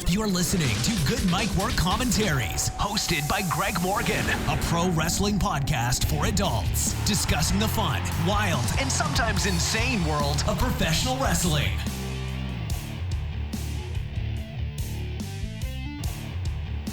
You're listening to Good Mic Work Commentaries, hosted by Greg Morgan, a pro wrestling podcast for adults, discussing the fun, wild, and sometimes insane world of professional wrestling.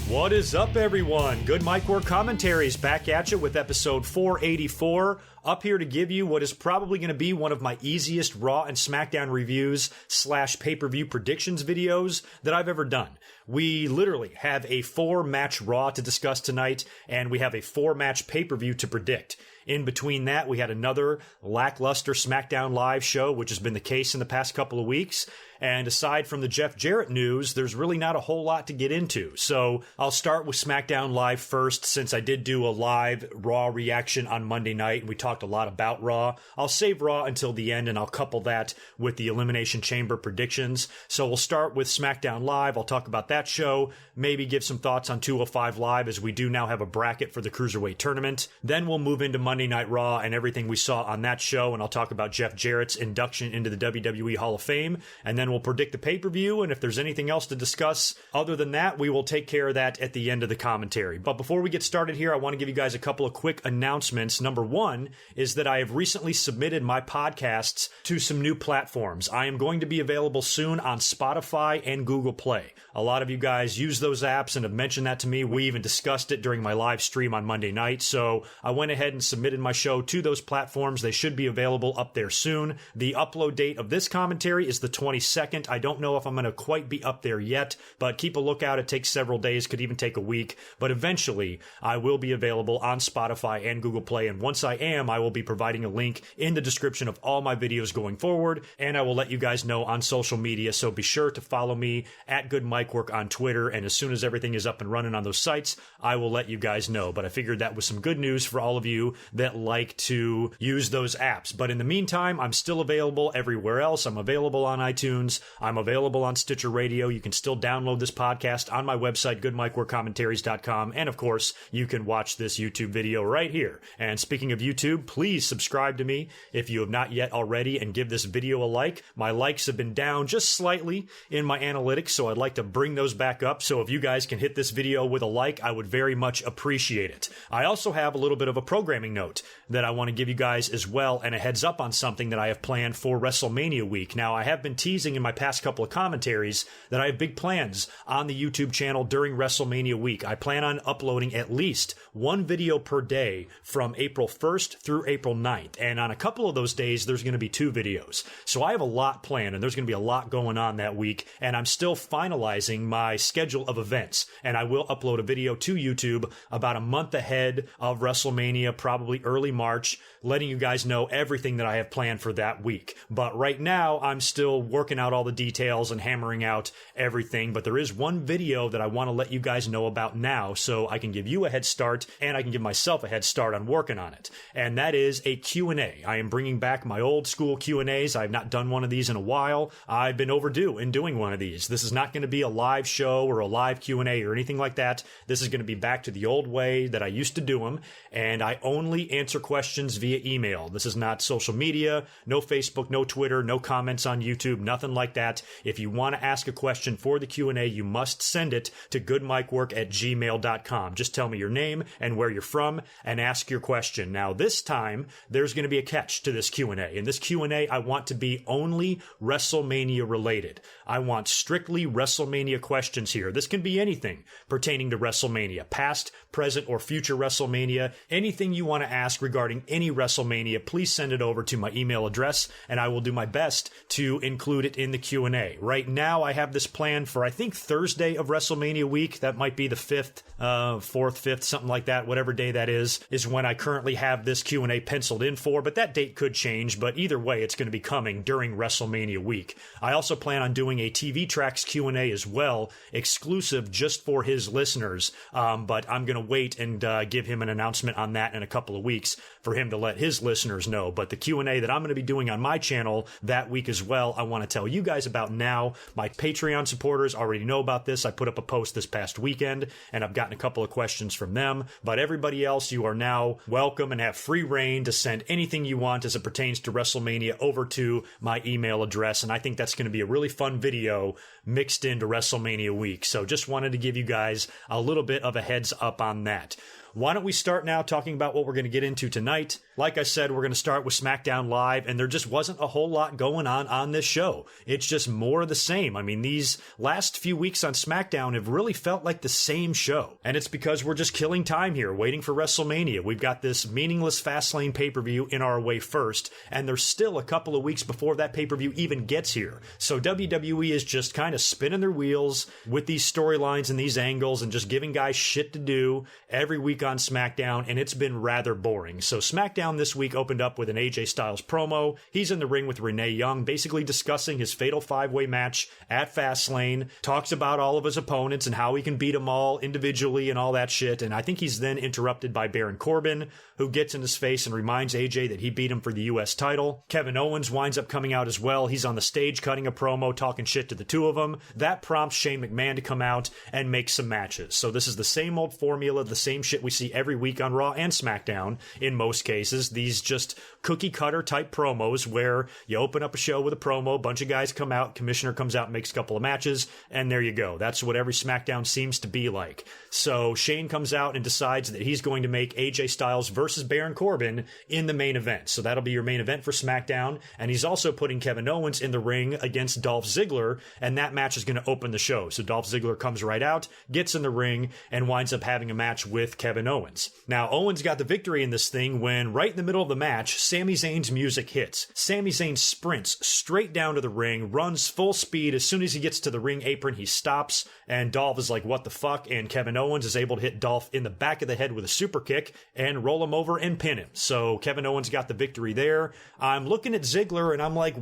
What is up, everyone? Good Mic Work Commentaries back at you with episode 484. Up here to give you what is probably going to be one of my easiest Raw and SmackDown reviews / pay-per-view predictions videos that I've ever done. We literally have a 4-match Raw to discuss tonight, and we have a 4-match pay-per-view to predict. In between that, we had another lackluster SmackDown Live show, which has been the case in the past couple of weeks. And aside from the Jeff Jarrett news, there's really not a whole lot to get into. So I'll start with SmackDown Live first, since I did do a live Raw reaction on Monday night, and we talked a lot about Raw. I'll save Raw until the end, and I'll couple that with the Elimination Chamber predictions. So we'll start with SmackDown Live. I'll talk about that show, maybe give some thoughts on 205 Live, as we do now have a bracket for the Cruiserweight Tournament. Then we'll move into Monday Night Raw and everything we saw on that show, and I'll talk about Jeff Jarrett's induction into the WWE Hall of Fame, and then we'll predict the pay-per-view, and if there's anything else to discuss other than that, we will take care of that at the end of the commentary. But before we get started here, I want to give you guys a couple of quick announcements. Number one is that I have recently submitted my podcasts to some new platforms. I am going to be available soon on Spotify and Google Play. A lot of you guys use those apps and have mentioned that to me. We even discussed it during my live stream on Monday night, so I went ahead and submitted my show to those platforms. They should be available up there soon. The upload date of this commentary is the 22nd. I don't know if I'm going to quite be up there yet, but keep a lookout. It takes several days, could even take a week, but eventually I will be available on Spotify and Google Play, and once I am, I will be providing a link in the description of all my videos going forward, and I will let you guys know on social media, so be sure to follow me at GoodMicWork on Twitter, and as soon as everything is up and running on those sites, I will let you guys know. But I figured that was some good news for all of you that like to use those apps. But in the meantime, I'm still available everywhere else. I'm available on iTunes. I'm available on Stitcher Radio. You can still download this podcast on my website, GoodMicWorkCommentaries.com. And of course, you can watch this YouTube video right here. And speaking of YouTube, please subscribe to me if you have not yet already, and give this video a like. My likes have been down just slightly in my analytics, so I'd like to bring those back up. So if you guys can hit this video with a like, I would very much appreciate it. I also have a little bit of a programming note that I want to give you guys as well, and a heads up on something that I have planned for WrestleMania week. Now, I have been teasing in my past couple of commentaries that I have big plans on the YouTube channel during WrestleMania week. I plan on uploading at least one video per day from April 1st through April 9th. And on a couple of those days, there's going to be 2 videos. So I have a lot planned, and there's going to be a lot going on that week. And I'm still finalizing my schedule of events. And I will upload a video to YouTube about a month ahead of WrestleMania, probably early March, letting you guys know everything that I have planned for that week. But right now, I'm still working out all the details and hammering out everything. But there is one video that I want to let you guys know about now, so I can give you a head start, and I can give myself a head start on working on it. And that is a Q&A. I am bringing back my old school Q&As. I've not done one of these in a while. I've been overdue in doing one of these. This is not going to be a live show or a live Q&A or anything like that. This is going to be back to the old way that I used to do them, and I only answer questions via email. This is not social media, no Facebook, no Twitter, no comments on YouTube, nothing like that. If you want to ask a question for the Q&A, you must send it to goodmicwork@gmail.com. Just tell me your name and where you're from and ask your question. Now, this time, there's going to be a catch to this Q&A. In this Q&A, I want to be only WrestleMania related. I want strictly WrestleMania questions here. This can be anything pertaining to WrestleMania, past, present, or future WrestleMania. Anything you want to ask regarding any WrestleMania, please send it over to my email address, and I will do my best to include it in the Q&A. Right now, I have this planned for, I think, Thursday of WrestleMania week. That might be the 5th, 4th, 5th, something like that. Whatever day that is when I currently have this Q&A penciled in for, but that date could change. But either way, it's going to be coming during WrestleMania week. I also plan on doing a TVTrax Q&A as well, exclusive just for his listeners. But I'm going to wait and give him an announcement on that in a couple of weeks for him to let his listeners know. But the Q&A that I'm going to be doing on my channel that week as well, I want to tell you guys about now. My Patreon supporters already know about this. I put up a post this past weekend, and I've gotten a couple of questions from them. But everybody else, you are now welcome and have free free reign to send anything you want as it pertains to WrestleMania over to my email address. And I think that's going to be a really fun video mixed into WrestleMania week. So just wanted to give you guys a little bit of a heads up on that. Why don't we start now talking about what we're going to get into tonight? Like I said, we're going to start with SmackDown Live, and there just wasn't a whole lot going on this show. It's just more of the same. I mean, these last few weeks on SmackDown have really felt like the same show. And it's because we're just killing time here, waiting for WrestleMania. We've got this meaningless Fastlane pay-per-view in our way first, and there's still a couple of weeks before that pay-per-view even gets here. So WWE is just kind of spinning their wheels with these storylines and these angles and just giving guys shit to do every week on SmackDown, and it's been rather boring. So SmackDown this week opened up with an AJ Styles promo. He's in the ring with Renee Young, basically discussing his fatal 5-way match at Fastlane, talks about all of his opponents and how he can beat them all individually and all that shit, and I think he's then interrupted by Baron Corbin, who gets in his face and reminds AJ that he beat him for the US title. Kevin Owens winds up coming out as well. He's on the stage cutting a promo, talking shit to the two of them. That prompts Shane McMahon to come out and make some matches. So this is the same old formula, the same shit we see every week on Raw and SmackDown in most cases. These just cookie cutter type promos where you open up a show with a promo, a bunch of guys come out, commissioner comes out, makes a couple of matches, and there you go. That's what every SmackDown seems to be like. So Shane comes out and decides that he's going to make AJ Styles versus Baron Corbin in the main event. So that'll be your main event for SmackDown. And he's also putting Kevin Owens in the ring against Dolph Ziggler, and that match is going to open the show. So Dolph Ziggler comes right out, gets in the ring, and winds up having a match with Kevin Owens. Now, Owens got the victory in this thing when, right in the middle of the match, Sami Zayn's music hits. Sami Zayn sprints straight down to the ring, runs full speed. As soon as he gets to the ring apron, he stops, and Dolph is like, what the fuck? And Kevin Owens is able to hit Dolph in the back of the head with a super kick and roll him over and pin him. So Kevin Owens got the victory there. I'm looking at Ziggler, and I'm like,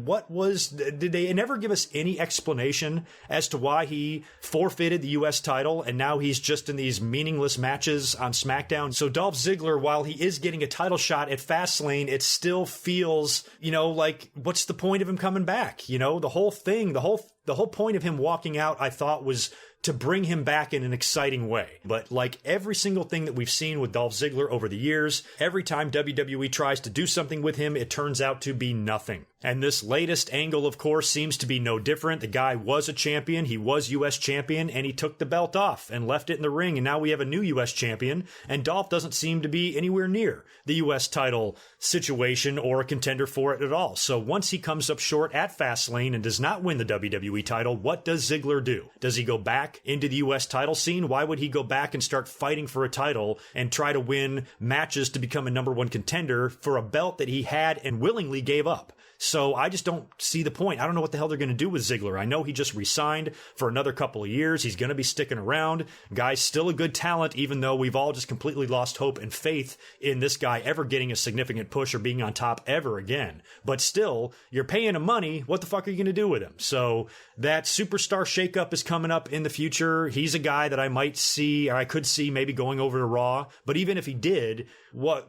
did they never give us any explanation as to why he forfeited the US title, and now he's just in these meaningless matches on SmackDown? So Dolph Ziggler, while he is getting a title shot at Fastlane, it still feels, like, what's the point of him coming back? The whole thing, the whole point of him walking out, I thought, was to bring him back in an exciting way. But like every single thing that we've seen with Dolph Ziggler over the years, every time WWE tries to do something with him, it turns out to be nothing. And this latest angle, of course, seems to be no different. The guy was a champion, he was US champion, and he took the belt off and left it in the ring, and now we have a new US champion, and Dolph doesn't seem to be anywhere near the US title situation or a contender for it at all. So once he comes up short at Fastlane and does not win the WWE title, what does Ziggler do? Does he go back into the US title scene? Why would he go back and start fighting for a title and try to win matches to become a number one contender for a belt that he had and willingly gave up? So I just don't see the point. I don't know what the hell they're going to do with Ziggler. I know he just re-signed for another couple of years. He's going to be sticking around. Guy's still a good talent, even though we've all just completely lost hope and faith in this guy ever getting a significant push or being on top ever again. But still, you're paying him money. What the fuck are you going to do with him? So that superstar shakeup is coming up in the future. He's a guy that I might see, or I could see maybe going over to Raw. But even if he did, how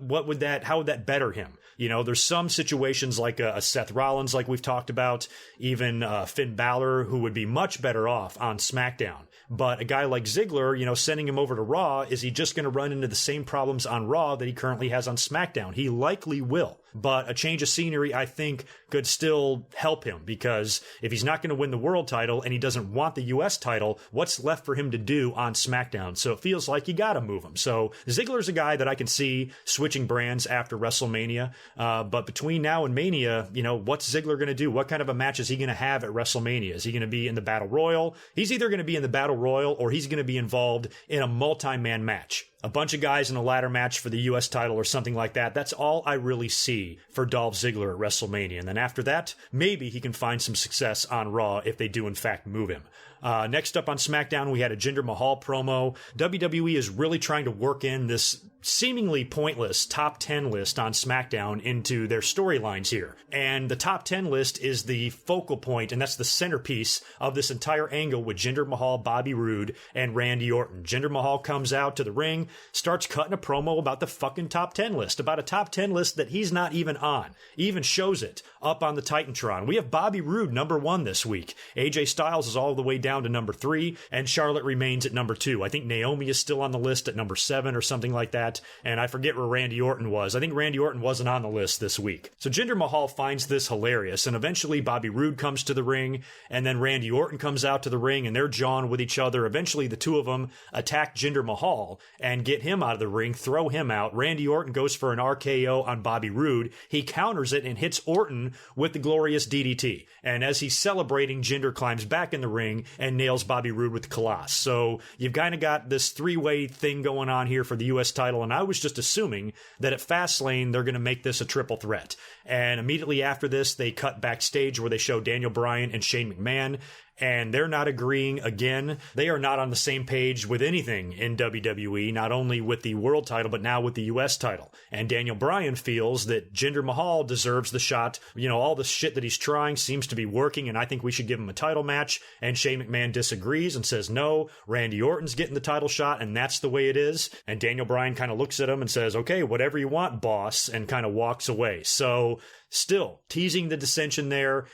would that better him? There's some situations like a Seth Rollins, like we've talked about, even Finn Balor, who would be much better off on SmackDown. But a guy like Ziggler, sending him over to Raw, is he just going to run into the same problems on Raw that he currently has on SmackDown? He likely will. But a change of scenery, I think, could still help him, because if he's not going to win the world title and he doesn't want the US title, what's left for him to do on SmackDown? So it feels like you got to move him. So Ziggler's a guy that I can see switching brands after WrestleMania. But between now and Mania, what's Ziggler going to do? What kind of a match is he going to have at WrestleMania? Is he going to be in the Battle Royal? He's either going to be in the Battle Royal or he's going to be involved in a multi-man match. A bunch of guys in a ladder match for the US title or something like that. That's all I really see for Dolph Ziggler at WrestleMania. And then after that, maybe he can find some success on Raw if they do in fact move him. Next up on SmackDown, we had a Jinder Mahal promo. WWE is really trying to work in this seemingly pointless top 10 list on SmackDown into their storylines here. And the top 10 list is the focal point, and that's the centerpiece of this entire angle with Jinder Mahal, Bobby Roode, and Randy Orton. Jinder Mahal comes out to the ring, starts cutting a promo about the fucking top 10 list, about a top 10 list that he's not even on. He even shows it up on the Titantron. We have Bobby Roode number 1 this week. AJ Styles is all the way down to number 3, and Charlotte remains at number 2. I think Naomi is still on the list at number 7 or something like that. that, and I forget where Randy Orton was. I think Randy Orton wasn't on the list this week. So Jinder Mahal finds this hilarious, and eventually Bobby Roode comes to the ring, and then Randy Orton comes out to the ring, and they're jawing with each other. Eventually, the two of them attack Jinder Mahal and get him out of the ring, throw him out. Randy Orton goes for an RKO on Bobby Roode. He counters it and hits Orton with the glorious DDT. And as he's celebrating, Jinder climbs back in the ring and nails Bobby Roode with the Colossus. So you've kind of got this three-way thing going on here for the U.S. title, and I was just assuming that at Fastlane they're going to make this a triple threat. And immediately after this, they cut backstage where they show Daniel Bryan and Shane McMahon, and they're not agreeing again. They are not on the same page with anything in WWE, not only with the world title, but now with the U.S. title. And Daniel Bryan feels that Jinder Mahal deserves the shot. You know, all the shit that he's trying seems to be working, and I think we should give him a title match. And Shane McMahon disagrees and says, no, Randy Orton's getting the title shot, and that's the way it is. And Daniel Bryan kind of looks at him and says, okay, whatever you want, boss, and kind of walks away. So still teasing the dissension there.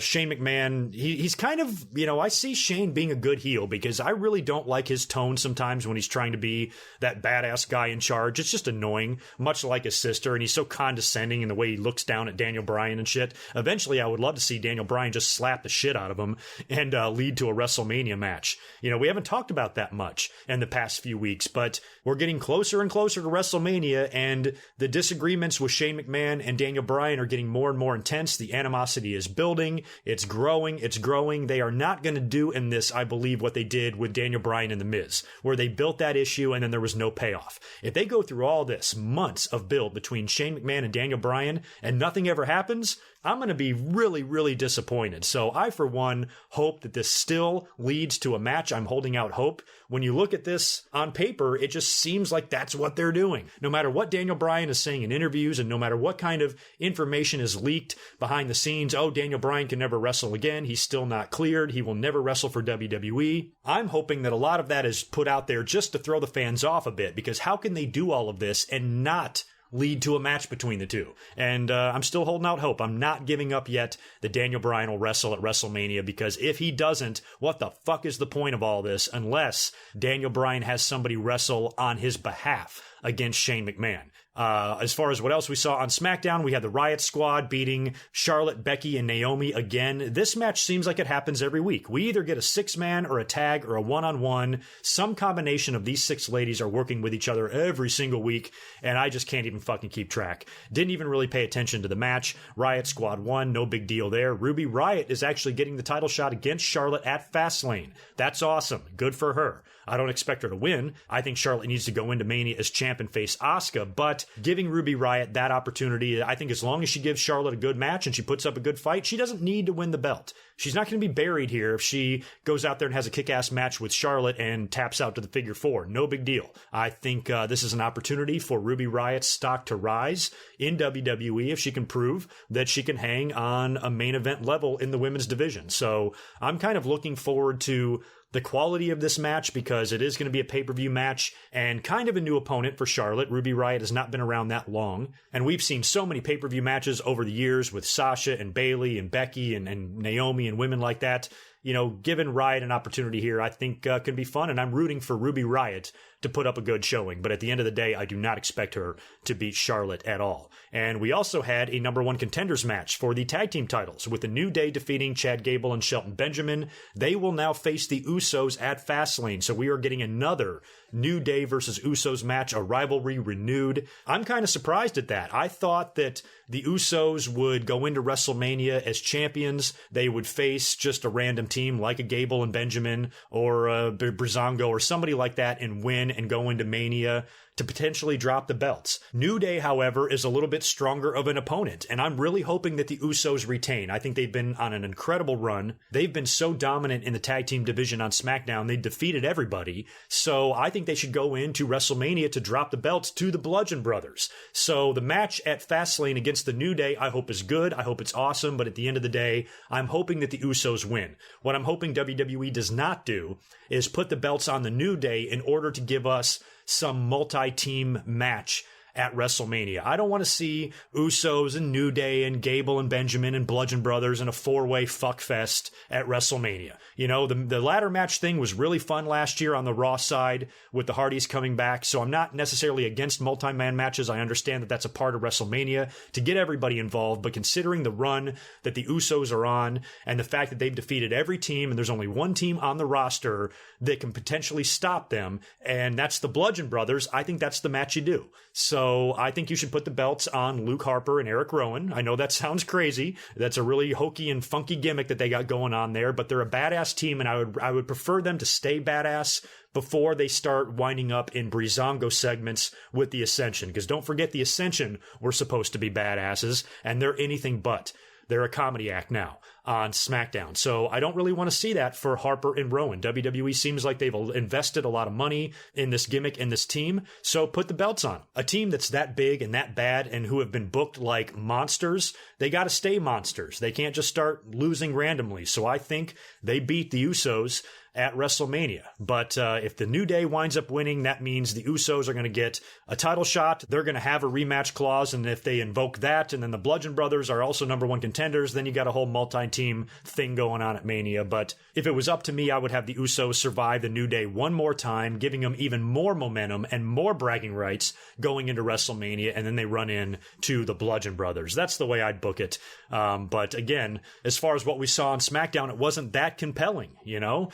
Shane McMahon, he's kind of, you know, I see Shane being a good heel because I really don't like his tone sometimes when he's trying to be that badass guy in charge. It's just annoying, much like his sister, and he's so condescending in the way he looks down at Daniel Bryan and shit. Eventually, I would love to see Daniel Bryan just slap the shit out of him and lead to a WrestleMania match. You know, we haven't talked about that much in the past few weeks, but we're getting closer and closer to WrestleMania, and the disagreements with Shane McMahon and Daniel Bryan are getting more and more intense. The animosity is building. It's growing. They are not going to do in this, I believe, what they did with Daniel Bryan and The Miz, where they built that issue and then there was no payoff. If they go through all this, months of build between Shane McMahon and Daniel Bryan, and nothing ever happens, I'm going to be really, really disappointed. So I, for one, hope that this still leads to a match. I'm holding out hope. When you look at this on paper, it just seems like that's what they're doing. No matter what Daniel Bryan is saying in interviews and no matter what kind of information is leaked behind the scenes, oh, Daniel Bryan can never wrestle again. He's still not cleared. He will never wrestle for WWE. I'm hoping that a lot of that is put out there just to throw the fans off a bit, because how can they do all of this and not lead to a match between the two? And I'm still holding out hope. I'm not giving up yet that Daniel Bryan will wrestle at WrestleMania, because if he doesn't, what the fuck is the point of all this unless Daniel Bryan has somebody wrestle on his behalf against Shane McMahon? As far as what else we saw on SmackDown, we had the Riott Squad beating Charlotte, Becky, and Naomi again. This match seems like it happens every week. We either get a 6-man or a tag or a one-on-one. Some combination of these 6 ladies are working with each other every single week, and I just can't even fucking keep track. Didn't even really pay attention to the match. Riott Squad won, no big deal there. Ruby Riott is actually getting the title shot against Charlotte at Fastlane. That's awesome. Good for her. I don't expect her to win. I think Charlotte needs to go into Mania as champ and face Asuka, but giving Ruby Riott that opportunity, I think as long as she gives Charlotte a good match and she puts up a good fight, she doesn't need to win the belt. She's not going to be buried here if she goes out there and has a kick-ass match with Charlotte and taps out to the figure 4. No big deal. I think this is an opportunity for Ruby Riott's stock to rise in WWE if she can prove that she can hang on a main event level in the women's division. So I'm kind of looking forward to the quality of this match, because it is going to be a pay-per-view match and kind of a new opponent for Charlotte. Ruby Riott has not been around that long, and we've seen so many pay-per-view matches over the years with Sasha and Bayley and Becky and Naomi and women like that. You know, giving Riott an opportunity here, I think can be fun, and I'm rooting for Ruby Riott to put up a good showing. But at the end of the day, I do not expect her to beat Charlotte at all. And we also had a number 1 contenders match for the tag team titles, with the New Day defeating Chad Gable and Shelton Benjamin. They will now face the Usos at Fastlane. So we are getting another New Day versus Usos match, a rivalry renewed. I'm kind of surprised at that. I thought that the Usos would go into WrestleMania as champions. They would face just a random team like a Gable and Benjamin or a Breezango or somebody like that and win and go into Mania to potentially drop the belts. New Day, however, is a little bit stronger of an opponent, and I'm really hoping that the Usos retain. I think they've been on an incredible run. They've been so dominant in the tag team division on SmackDown. They defeated everybody, so I think they should go into WrestleMania to drop the belts to the Bludgeon Brothers. So the match at Fastlane against the New Day, I hope is good. I hope it's awesome, but at the end of the day, I'm hoping that the Usos win. What I'm hoping WWE does not do is put the belts on the New Day in order to give us some multi-team match at WrestleMania. I don't want to see Usos and New Day and Gable and Benjamin and Bludgeon Brothers in a 4-way fuckfest at WrestleMania. You know, the ladder match thing was really fun last year on the Raw side with the Hardys coming back, so I'm not necessarily against multi-man matches. I understand that that's a part of WrestleMania to get everybody involved, but considering the run that the Usos are on and the fact that they've defeated every team and there's only one team on the roster that can potentially stop them, and that's the Bludgeon Brothers, I think that's the match you do. So I think you should put the belts on Luke Harper and Eric Rowan. I know that sounds crazy. That's a really hokey and funky gimmick that they got going on there, but they're a badass team, and I would prefer them to stay badass before they start winding up in Breezango segments with the Ascension. Because don't forget, the Ascension were supposed to be badasses, and they're anything but. They're a comedy act now on SmackDown. So I don't really want to see that for Harper and Rowan. WWE seems like they've invested a lot of money in this gimmick and this team. So put the belts on. A team that's that big and that bad and who have been booked like monsters, they got to stay monsters. They can't just start losing randomly. So I think they beat the Usos at WrestleMania. But if the New Day winds up winning, that means the Usos are going to get a title shot. They're going to have a rematch clause, and if they invoke that, and then the Bludgeon Brothers are also number one contenders, then you got a whole multi-team thing going on at Mania. But if it was up to me, I would have the Usos survive the New Day one more time, giving them even more momentum and more bragging rights going into WrestleMania, and then they run in to the Bludgeon Brothers. That's the way I'd book it. But again, as far as what we saw on SmackDown, it wasn't that compelling, you know?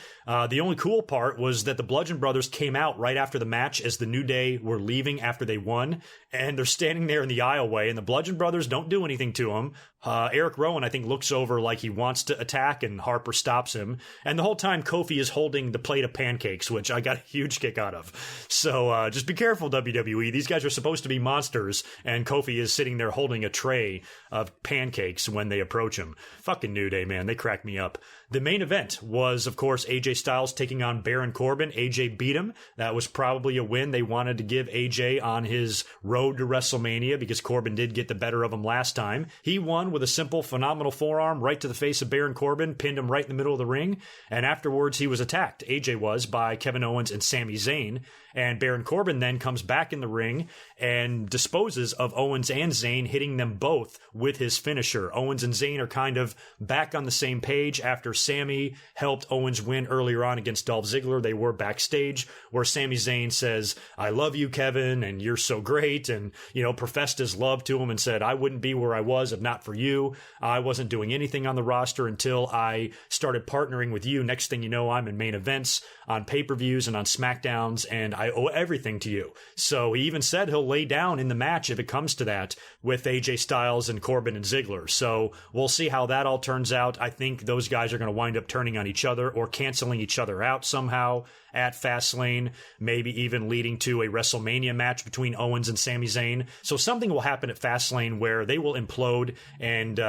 The only cool part was that the Bludgeon Brothers came out right after the match as the New Day were leaving after they won, and they're standing there in the aisleway, and the Bludgeon Brothers don't do anything to them. Eric Rowan, I think, looks over like he wants to attack, and Harper stops him. And the whole time, Kofi is holding the plate of pancakes, which I got a huge kick out of. So just be careful, WWE. These guys are supposed to be monsters, and Kofi is sitting there holding a tray of pancakes when they approach him. Fucking New Day, man. They crack me up. The main event was, of course, AJ Styles taking on Baron Corbin. AJ beat him. That was probably a win. They wanted to give AJ on his road to WrestleMania because Corbin did get the better of him last time. He won with a simple, phenomenal forearm right to the face of Baron Corbin, pinned him right in the middle of the ring, and afterwards he was attacked. AJ was, by Kevin Owens and Sami Zayn, and Baron Corbin then comes back in the ring and disposes of Owens and Zayn, hitting them both with his finisher. Owens and Zayn are kind of back on the same page after Sami helped Owens win earlier on against Dolph Ziggler. They were backstage where Sami Zayn says, "I love you, Kevin, and you're so great," and, you know, professed his love to him and said, "I wouldn't be where I was if not for you. I wasn't doing anything on the roster until I started partnering with you. Next thing you know, I'm in main events on pay-per-views and on SmackDowns, and I owe everything to you." So he even said he'll lay down in the match if it comes to that with AJ Styles and Corbin and Ziggler. So we'll see how that all turns out. I think those guys are going to wind up turning on each other or canceling each other out somehow at Fastlane, maybe even leading to a WrestleMania match between Owens and Sami Zayn. So something will happen at Fastlane where they will implode and,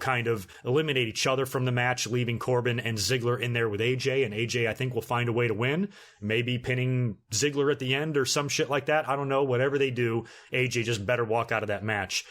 kind of eliminate each other from the match, leaving Corbin and Ziggler in there with AJ, and AJ, I think, will find a way to win, maybe pinning Ziggler at the end or some shit like that. I don't know. Whatever they do, AJ just better walk out of that match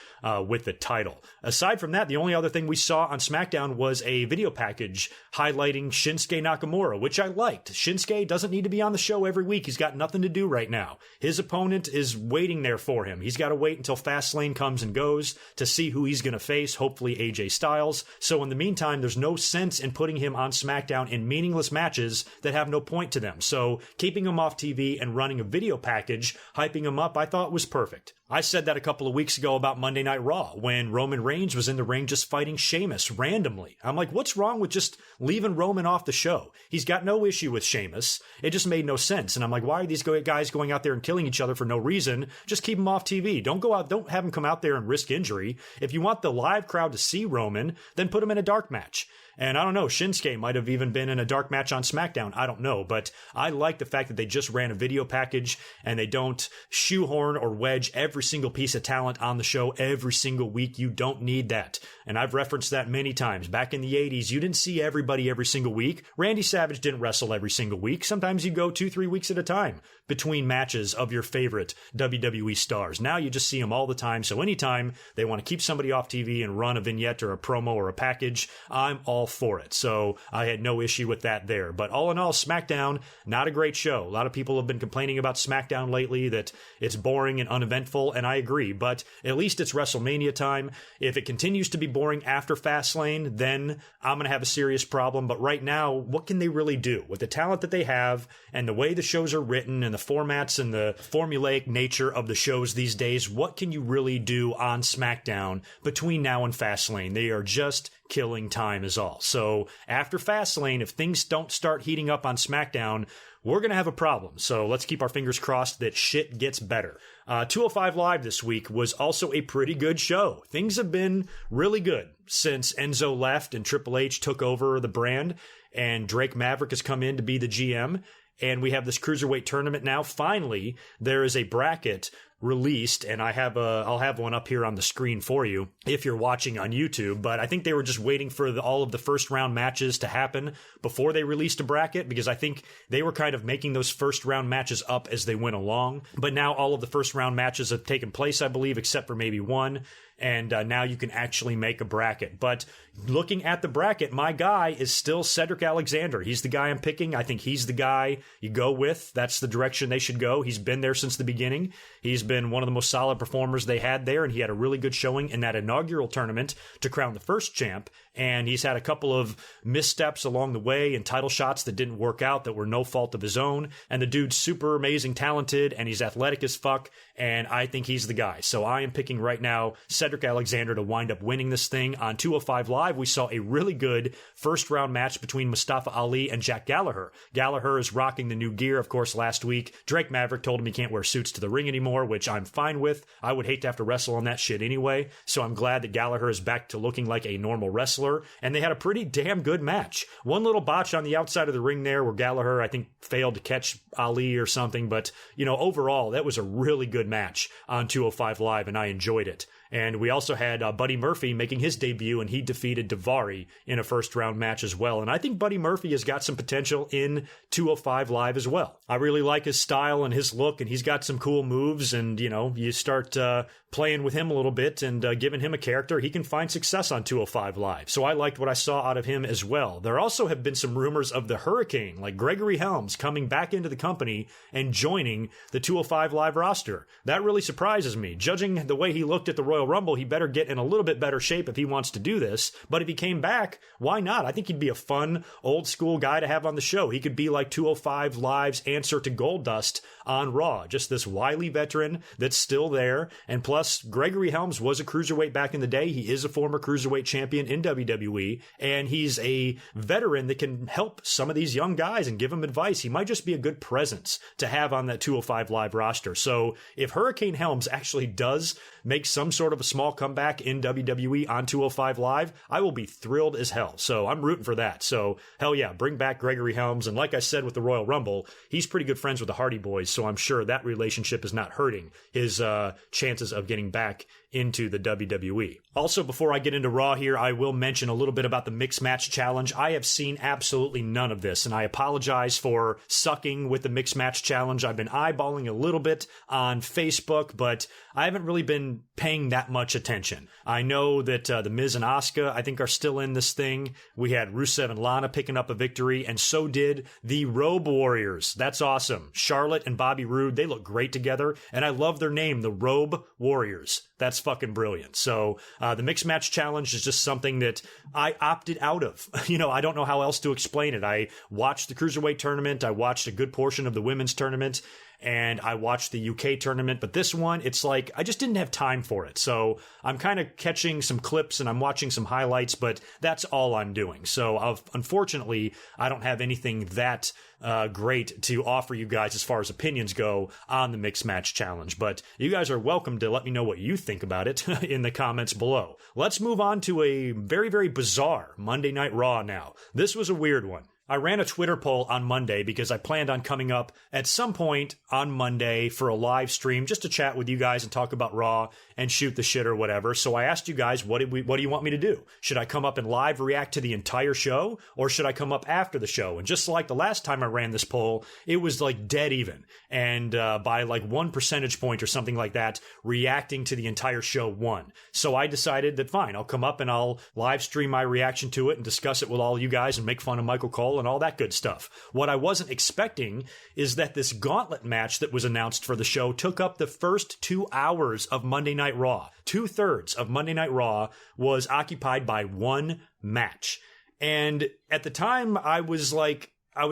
with the title. Aside from that, the only other thing we saw on SmackDown was a video package highlighting Shinsuke Nakamura, which I liked. Shinsuke doesn't need to be on the show every week. He's got nothing to do right now. His opponent is waiting there for him. He's got to wait until Fastlane comes and goes to see who he's going to face, hopefully AJ Styles. So in the meantime, there's no sense in putting him on SmackDown in meaningless matches that have no point to them. So keeping him off TV and running a video package, hyping him up, I thought was perfect. I said that a couple of weeks ago about Monday Night Raw when Roman Reigns was in the ring just fighting Sheamus randomly. I'm like, what's wrong with just leaving Roman off the show? He's got no issue with Sheamus. It just made no sense. And I'm like, why are these guys going out there and killing each other for no reason? Just keep him off TV. Don't have him come out there and risk injury. If you want the live crowd to see Roman, then put him in a dark match. And I don't know, Shinsuke might have even been in a dark match on SmackDown. I don't know. But I like the fact that they just ran a video package and they don't shoehorn or wedge every single piece of talent on the show every single week. You don't need that. And I've referenced that many times. Back in the 80s, you didn't see everybody every single week. Randy Savage didn't wrestle every single week. Sometimes you go 2-3 weeks at a time between matches of your favorite WWE stars. Now you just see them all the time. So anytime they want to keep somebody off TV and run a vignette or a promo or a package, I'm all for it. So I had no issue with that there. But all in all, SmackDown, not a great show. A lot of people have been complaining about SmackDown lately, that it's boring and uneventful, and I agree. But at least it's WrestleMania time. If it continues to be boring after Fastlane, then I'm going to have a serious problem. But right now, what can they really do? With the talent that they have and the way the shows are written and the formats and the formulaic nature of the shows these days, what can you really do on SmackDown between now and Fastlane? They are just killing time is all. So after Fastlane, if things don't start heating up on SmackDown, we're going to have a problem. So let's keep our fingers crossed that shit gets better. 205 Live this week was also a pretty good show. Things have been really good since Enzo left and Triple H took over the brand and Drake Maverick has come in to be the GM. And we have this Cruiserweight tournament now. Finally, there is a bracket released, and I'll have one up here on the screen for you if you're watching on YouTube. But I think they were just waiting for all of the first round matches to happen before they released a bracket, because I think they were kind of making those first round matches up as they went along. But now all of the first round matches have taken place, I believe, except for maybe one. And now you can actually make a bracket. But looking at the bracket, my guy is still Cedric Alexander. He's the guy I'm picking. I think he's the guy you go with. That's the direction they should go. He's been there since the beginning. He's been one of the most solid performers they had there, and he had a really good showing in that inaugural tournament to crown the first champ. And he's had a couple of missteps along the way and title shots that didn't work out that were no fault of his own. And the dude's super amazing talented, and he's athletic as fuck, and I think he's the guy. So I am picking right now Cedric Alexander to wind up winning this thing. On 205 Live, we saw a really good first round match between Mustafa Ali and Jack Gallagher. Gallagher is rocking the new gear, of course, last week. Drake Maverick told him he can't wear suits to the ring anymore, which I'm fine with. I would hate to have to wrestle on that shit anyway. So I'm glad that Gallagher is back to looking like a normal wrestler. And they had a pretty damn good match. One little botch on the outside of the ring there where Gallagher, I think, failed to catch Ali or something. But, overall, that was a really good match on 205 Live, and I enjoyed it. And we also had Buddy Murphy making his debut, and he defeated Daivari in a first-round match as well. And I think Buddy Murphy has got some potential in 205 Live as well. I really like his style and his look, and he's got some cool moves. And, you start playing with him a little bit and giving him a character, he can find success on 205 Live. So I liked what I saw out of him as well. There also have been some rumors of the Hurricane, like Gregory Helms, coming back into the company and joining the 205 Live roster. That really surprises me. Judging the way he looked at the Royal Rumble, he better get in a little bit better shape if he wants to do this. But if he came back, why not? I think he'd be a fun, old school guy to have on the show. He could be like 205 Live's answer to Goldust on Raw. Just this wily veteran that's still there. And plus, Gregory Helms was a cruiserweight back in the day. He is a former cruiserweight champion in WWE. And he's a veteran that can help some of these young guys and give them advice. He might just be a good presence to have on that 205 Live roster. So if Hurricane Helms actually does make some sort of a small comeback in WWE on 205 Live, I will be thrilled as hell. So I'm rooting for that. So hell yeah, bring back Gregory Helms. And like I said with the Royal Rumble, he's pretty good friends with the Hardy Boys. So I'm sure that relationship is not hurting his chances of getting back into the WWE. Also, before I get into Raw here, I will mention a little bit about the Mixed Match Challenge. I have seen absolutely none of this, and I apologize for sucking with the Mixed Match Challenge. I've been eyeballing a little bit on Facebook, but I haven't really been paying that much attention. I know that The Miz and Asuka, I think, are still in this thing. We had Rusev and Lana picking up a victory, and so did the Robe Warriors. That's awesome. Charlotte and Bobby Roode, they look great together, and I love their name, the Robe Warriors. That's fucking brilliant. So the Mixed Match Challenge is just something that I opted out of. I don't know how else to explain it. I watched the Cruiserweight Tournament. I watched a good portion of the Women's Tournament. And I watched the UK tournament, but this one, it's like, I just didn't have time for it. So I'm kind of catching some clips and I'm watching some highlights, but that's all I'm doing. So unfortunately, I don't have anything that great to offer you guys as far as opinions go on the Mixed Match Challenge. But you guys are welcome to let me know what you think about it in the comments below. Let's move on to a very, very bizarre Monday Night Raw now. This was a weird one. I ran a Twitter poll on Monday because I planned on coming up at some point on Monday for a live stream just to chat with you guys and talk about Raw and shoot the shit or whatever. So I asked you guys, what do you want me to do? Should I come up and live react to the entire show, or should I come up after the show? And just like the last time I ran this poll, it was like dead even. And by like 1 percentage point or something like that, reacting to the entire show won. So I decided that fine, I'll come up and I'll live stream my reaction to it and discuss it with all you guys and make fun of Michael Cole and all that good stuff. What I wasn't expecting is that this gauntlet match that was announced for the show took up the first 2 hours of Monday Night Raw. 2/3 of Monday Night Raw was occupied by one match. And at the time, I was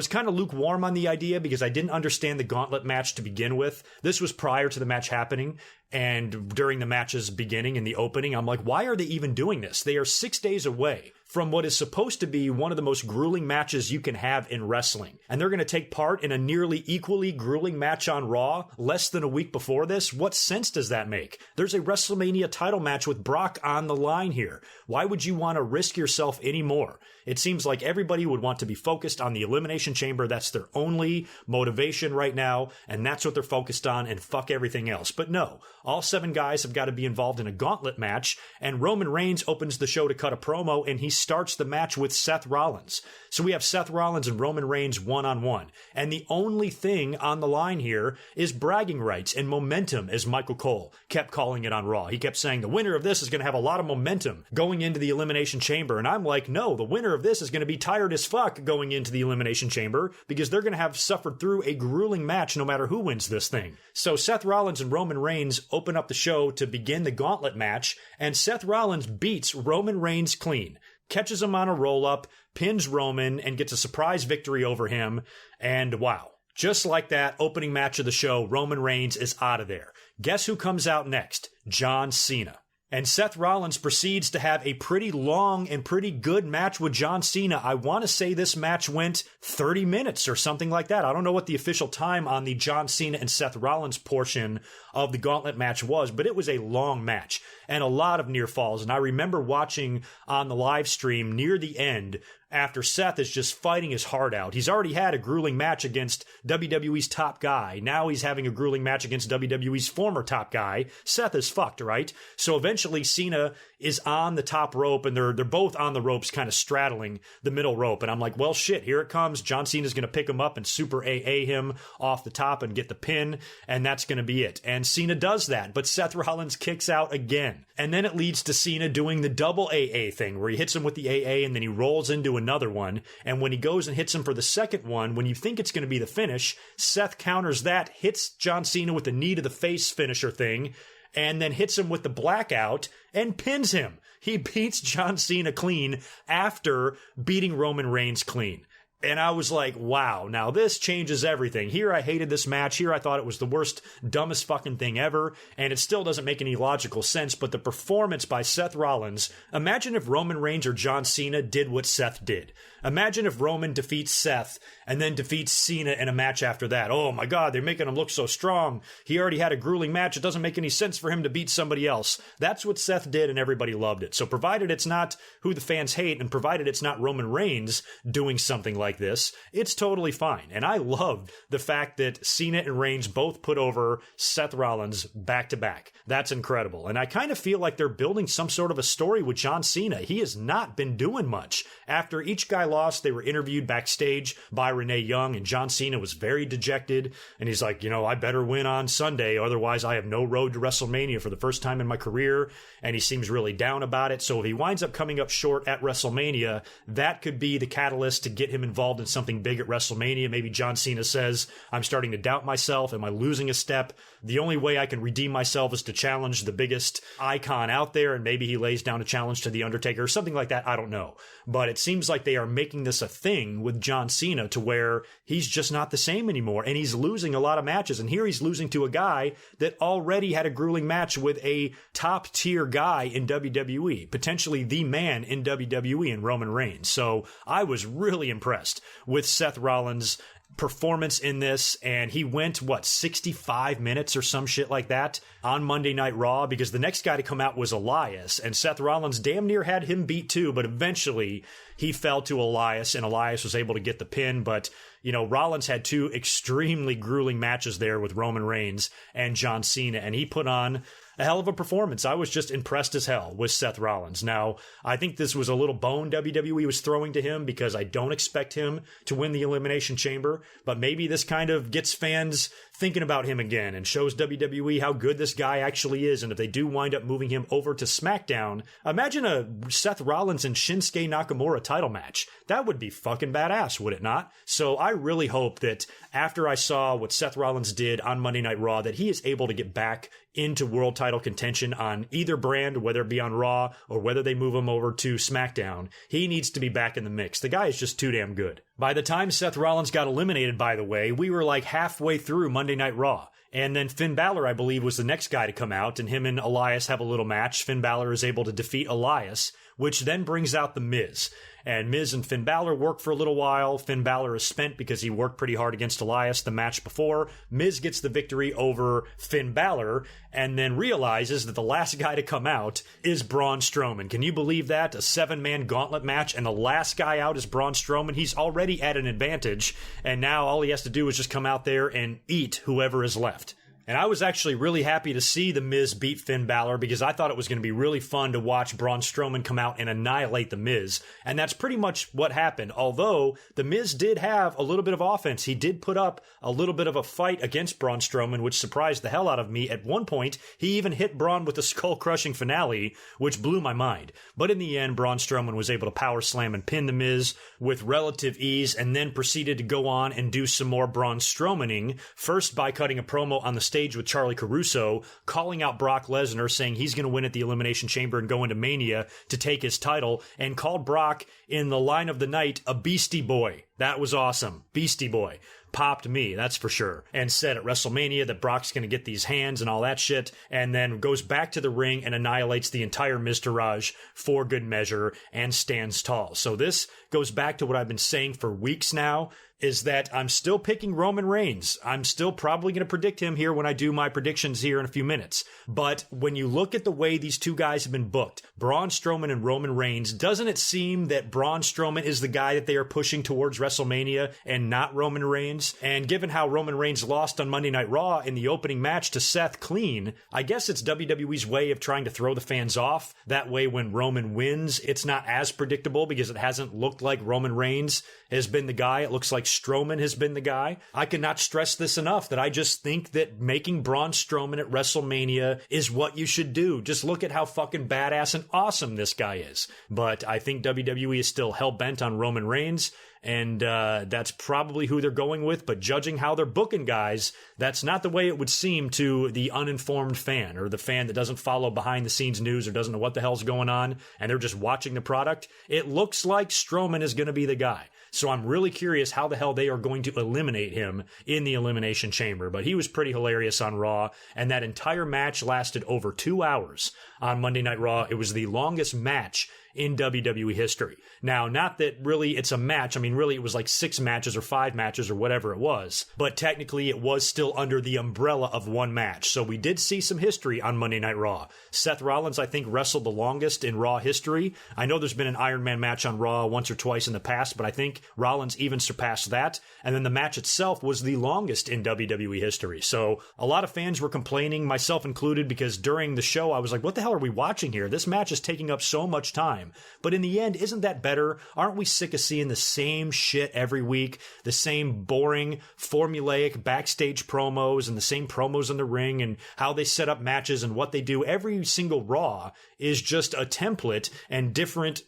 kind of lukewarm on the idea because I didn't understand the gauntlet match to begin with. This was prior to the match happening. And during the match's beginning and the opening, I'm like, why are they even doing this? They are 6 days away from what is supposed to be one of the most grueling matches you can have in wrestling. And they're going to take part in a nearly equally grueling match on Raw less than a week before this? What sense does that make? There's a WrestleMania title match with Brock on the line here. Why would you want to risk yourself anymore? It seems like everybody would want to be focused on the Elimination Chamber. That's their only motivation right now, and that's what they're focused on, and fuck everything else. But no, all 7 guys have got to be involved in a gauntlet match, and Roman Reigns opens the show to cut a promo, and he starts the match with Seth Rollins. So we have Seth Rollins and Roman Reigns one-on-one, and the only thing on the line here is bragging rights and momentum, as Michael Cole kept calling it on Raw. He kept saying the winner of this is going to have a lot of momentum going into the Elimination Chamber, and I'm like, no, the winner of this is going to be tired as fuck going into the Elimination Chamber because they're going to have suffered through a grueling match no matter who wins this thing. So Seth Rollins and Roman Reigns open up the show to begin the gauntlet match, and Seth Rollins beats Roman Reigns clean, catches him on a roll-up, pins Roman, and gets a surprise victory over him, and wow. Just like that, opening match of the show, Roman Reigns is out of there. Guess who comes out next? John Cena. And Seth Rollins proceeds to have a pretty long and pretty good match with John Cena. I want to say this match went 30 minutes or something like that. I don't know what the official time on the John Cena and Seth Rollins portion of the gauntlet match was, but it was a long match and a lot of near falls. And I remember watching on the live stream near the end after Seth is just fighting his heart out. He's already had a grueling match against WWE's top guy. Now he's having a grueling match against WWE's former top guy. Seth is fucked, right? So eventually Cena is on the top rope, and they're both on the ropes kind of straddling the middle rope. And I'm like, well, shit, here it comes. John Cena's going to pick him up and super AA him off the top and get the pin, and that's going to be it. And Cena does that, but Seth Rollins kicks out again. And then it leads to Cena doing the double AA thing, where he hits him with the AA, and then he rolls into another one. And when he goes and hits him for the second one, when you think it's going to be the finish, Seth counters that, hits John Cena with the knee to the face finisher thing, and then hits him with the blackout and pins him. He beats John Cena clean after beating Roman Reigns clean. And I was like, wow, now this changes everything. Here I hated this match. Here I thought it was the worst, dumbest fucking thing ever. And it still doesn't make any logical sense. But the performance by Seth Rollins, imagine if Roman Reigns or John Cena did what Seth did. Imagine if Roman defeats Seth and then defeats Cena in a match after that. Oh my God, they're making him look so strong. He already had a grueling match. It doesn't make any sense for him to beat somebody else. That's what Seth did, and everybody loved it. So provided it's not who the fans hate, and provided it's not Roman Reigns doing something like this, it's totally fine. And I loved the fact that Cena and Reigns both put over Seth Rollins back to back. That's incredible. And I kind of feel like they're building some sort of a story with John Cena. He has not been doing much. After each guy lost, they were interviewed backstage by Renee Young, and John Cena was very dejected. And he's like, I better win on Sunday, otherwise I have no road to WrestleMania for the first time in my career. And he seems really down about it. So if he winds up coming up short at WrestleMania, that could be the catalyst to get him involved in something big at WrestleMania. Maybe John Cena says, I'm starting to doubt myself. Am I losing a step? The only way I can redeem myself is to challenge the biggest icon out there. And maybe he lays down a challenge to The Undertaker or something like that. I don't know. But it seems like they are making this a thing with John Cena to where he's just not the same anymore. And he's losing a lot of matches. And here he's losing to a guy that already had a grueling match with a top tier guy in WWE, potentially the man in WWE in Roman Reigns. So I was really impressed with Seth Rollins' performance in this, and he went 65 minutes or some shit like that on Monday Night Raw, because the next guy to come out was Elias, and Seth Rollins damn near had him beat too, but eventually he fell to Elias, and Elias was able to get the pin, but Rollins had two extremely grueling matches there with Roman Reigns and John Cena, and he put on a hell of a performance. I was just impressed as hell with Seth Rollins. Now, I think this was a little bone WWE was throwing to him because I don't expect him to win the Elimination Chamber, but maybe this kind of gets fans thinking about him again and shows WWE how good this guy actually is. And if they do wind up moving him over to SmackDown, imagine a Seth Rollins and Shinsuke Nakamura title match. That would be fucking badass, would it not? So I really hope that after I saw what Seth Rollins did on Monday Night Raw, that he is able to get back into world title contention on either brand, whether it be on Raw or whether they move him over to SmackDown. He needs to be back in the mix. The guy is just too damn good. By the time Seth Rollins got eliminated, by the way, we were like halfway through Monday Night Raw. And then Finn Balor, I believe, was the next guy to come out, and him and Elias have a little match. Finn Balor is able to defeat Elias, which then brings out The Miz. And Miz and Finn Balor work for a little while. Finn Balor is spent because he worked pretty hard against Elias the match before. Miz gets the victory over Finn Balor and then realizes that the last guy to come out is Braun Strowman. Can you believe that? A 7-man gauntlet match and the last guy out is Braun Strowman. He's already at an advantage, and now all he has to do is just come out there and eat whoever is left. And I was actually really happy to see The Miz beat Finn Balor because I thought it was going to be really fun to watch Braun Strowman come out and annihilate The Miz. And that's pretty much what happened. Although The Miz did have a little bit of offense. He did put up a little bit of a fight against Braun Strowman, which surprised the hell out of me. At one point, he even hit Braun with a skull-crushing finale, which blew my mind. But in the end, Braun Strowman was able to power slam and pin The Miz with relative ease and then proceeded to go on and do some more Braun Strowmaning, first by cutting a promo on the stage with Charlie Caruso, calling out Brock Lesnar, saying he's going to win at the Elimination Chamber and go into Mania to take his title, and called Brock in the line of the night a Beastie Boy. That was awesome. Beastie Boy. Popped me, that's for sure. And said at WrestleMania that Brock's going to get these hands and all that shit, and then goes back to the ring and annihilates the entire Miztourage for good measure and stands tall. So this goes back to what I've been saying for weeks now, is that I'm still picking Roman Reigns. I'm still probably going to predict him here when I do my predictions here in a few minutes. But when you look at the way these two guys have been booked, Braun Strowman and Roman Reigns, doesn't it seem that Braun Strowman is the guy that they are pushing towards WrestleMania and not Roman Reigns? And given how Roman Reigns lost on Monday Night Raw in the opening match to Seth clean, I guess it's WWE's way of trying to throw the fans off. That way when Roman wins, it's not as predictable because it hasn't looked like Roman Reigns has been the guy. It looks like Strowman has been the guy. I cannot stress this enough that I just think that making Braun Strowman at WrestleMania is what you should do. Just look at how fucking badass and awesome this guy is. But I think WWE is still hell-bent on Roman Reigns, and that's probably who they're going with. But judging how they're booking guys, that's not the way it would seem to the uninformed fan, or the fan that doesn't follow behind-the-scenes news or doesn't know what the hell's going on, and they're just watching the product. It looks like Strowman is going to be the guy. So I'm really curious how the hell they are going to eliminate him in the Elimination Chamber. But he was pretty hilarious on Raw, and that entire match lasted over 2 hours on Monday Night Raw. It was the longest match in WWE history. Now, not that really it's a match. I mean, really it was like 6 matches or 5 matches or whatever it was. But technically it was still under the umbrella of one match. So we did see some history on Monday Night Raw. Seth Rollins, I think, wrestled the longest in Raw history. I know there's been an Iron Man match on Raw once or twice in the past, but I think Rollins even surpassed that. And then the match itself was the longest in WWE history. So a lot of fans were complaining, myself included, because during the show I was like, what the hell are we watching here? This match is taking up so much time. But in the end, isn't that better? Aren't we sick of seeing the same shit every week? The same boring, formulaic backstage promos and the same promos in the ring and how they set up matches and what they do. Every single Raw is just a template, and different,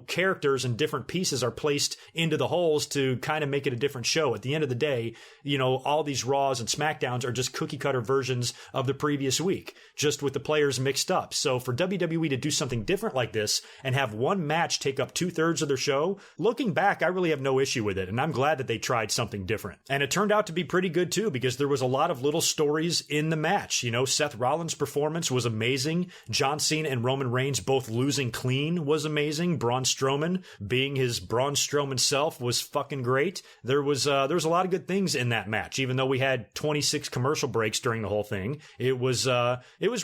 characters and different pieces are placed into the holes to kind of make it a different show. At the end of the day, all these Raws and SmackDowns are just cookie cutter versions of the previous week, just with the players mixed up. So for WWE to do something different like this and have one match take up 2/3 of their show, looking back, I really have no issue with it. And I'm glad that they tried something different. And it turned out to be pretty good too, because there was a lot of little stories in the match. Seth Rollins' performance was amazing. John Cena and Roman Reigns both losing clean was amazing. Braun Strowman being his Braun Strowman self was fucking great. There was a lot of good things in that match, even though we had 26 commercial breaks during the whole thing. It was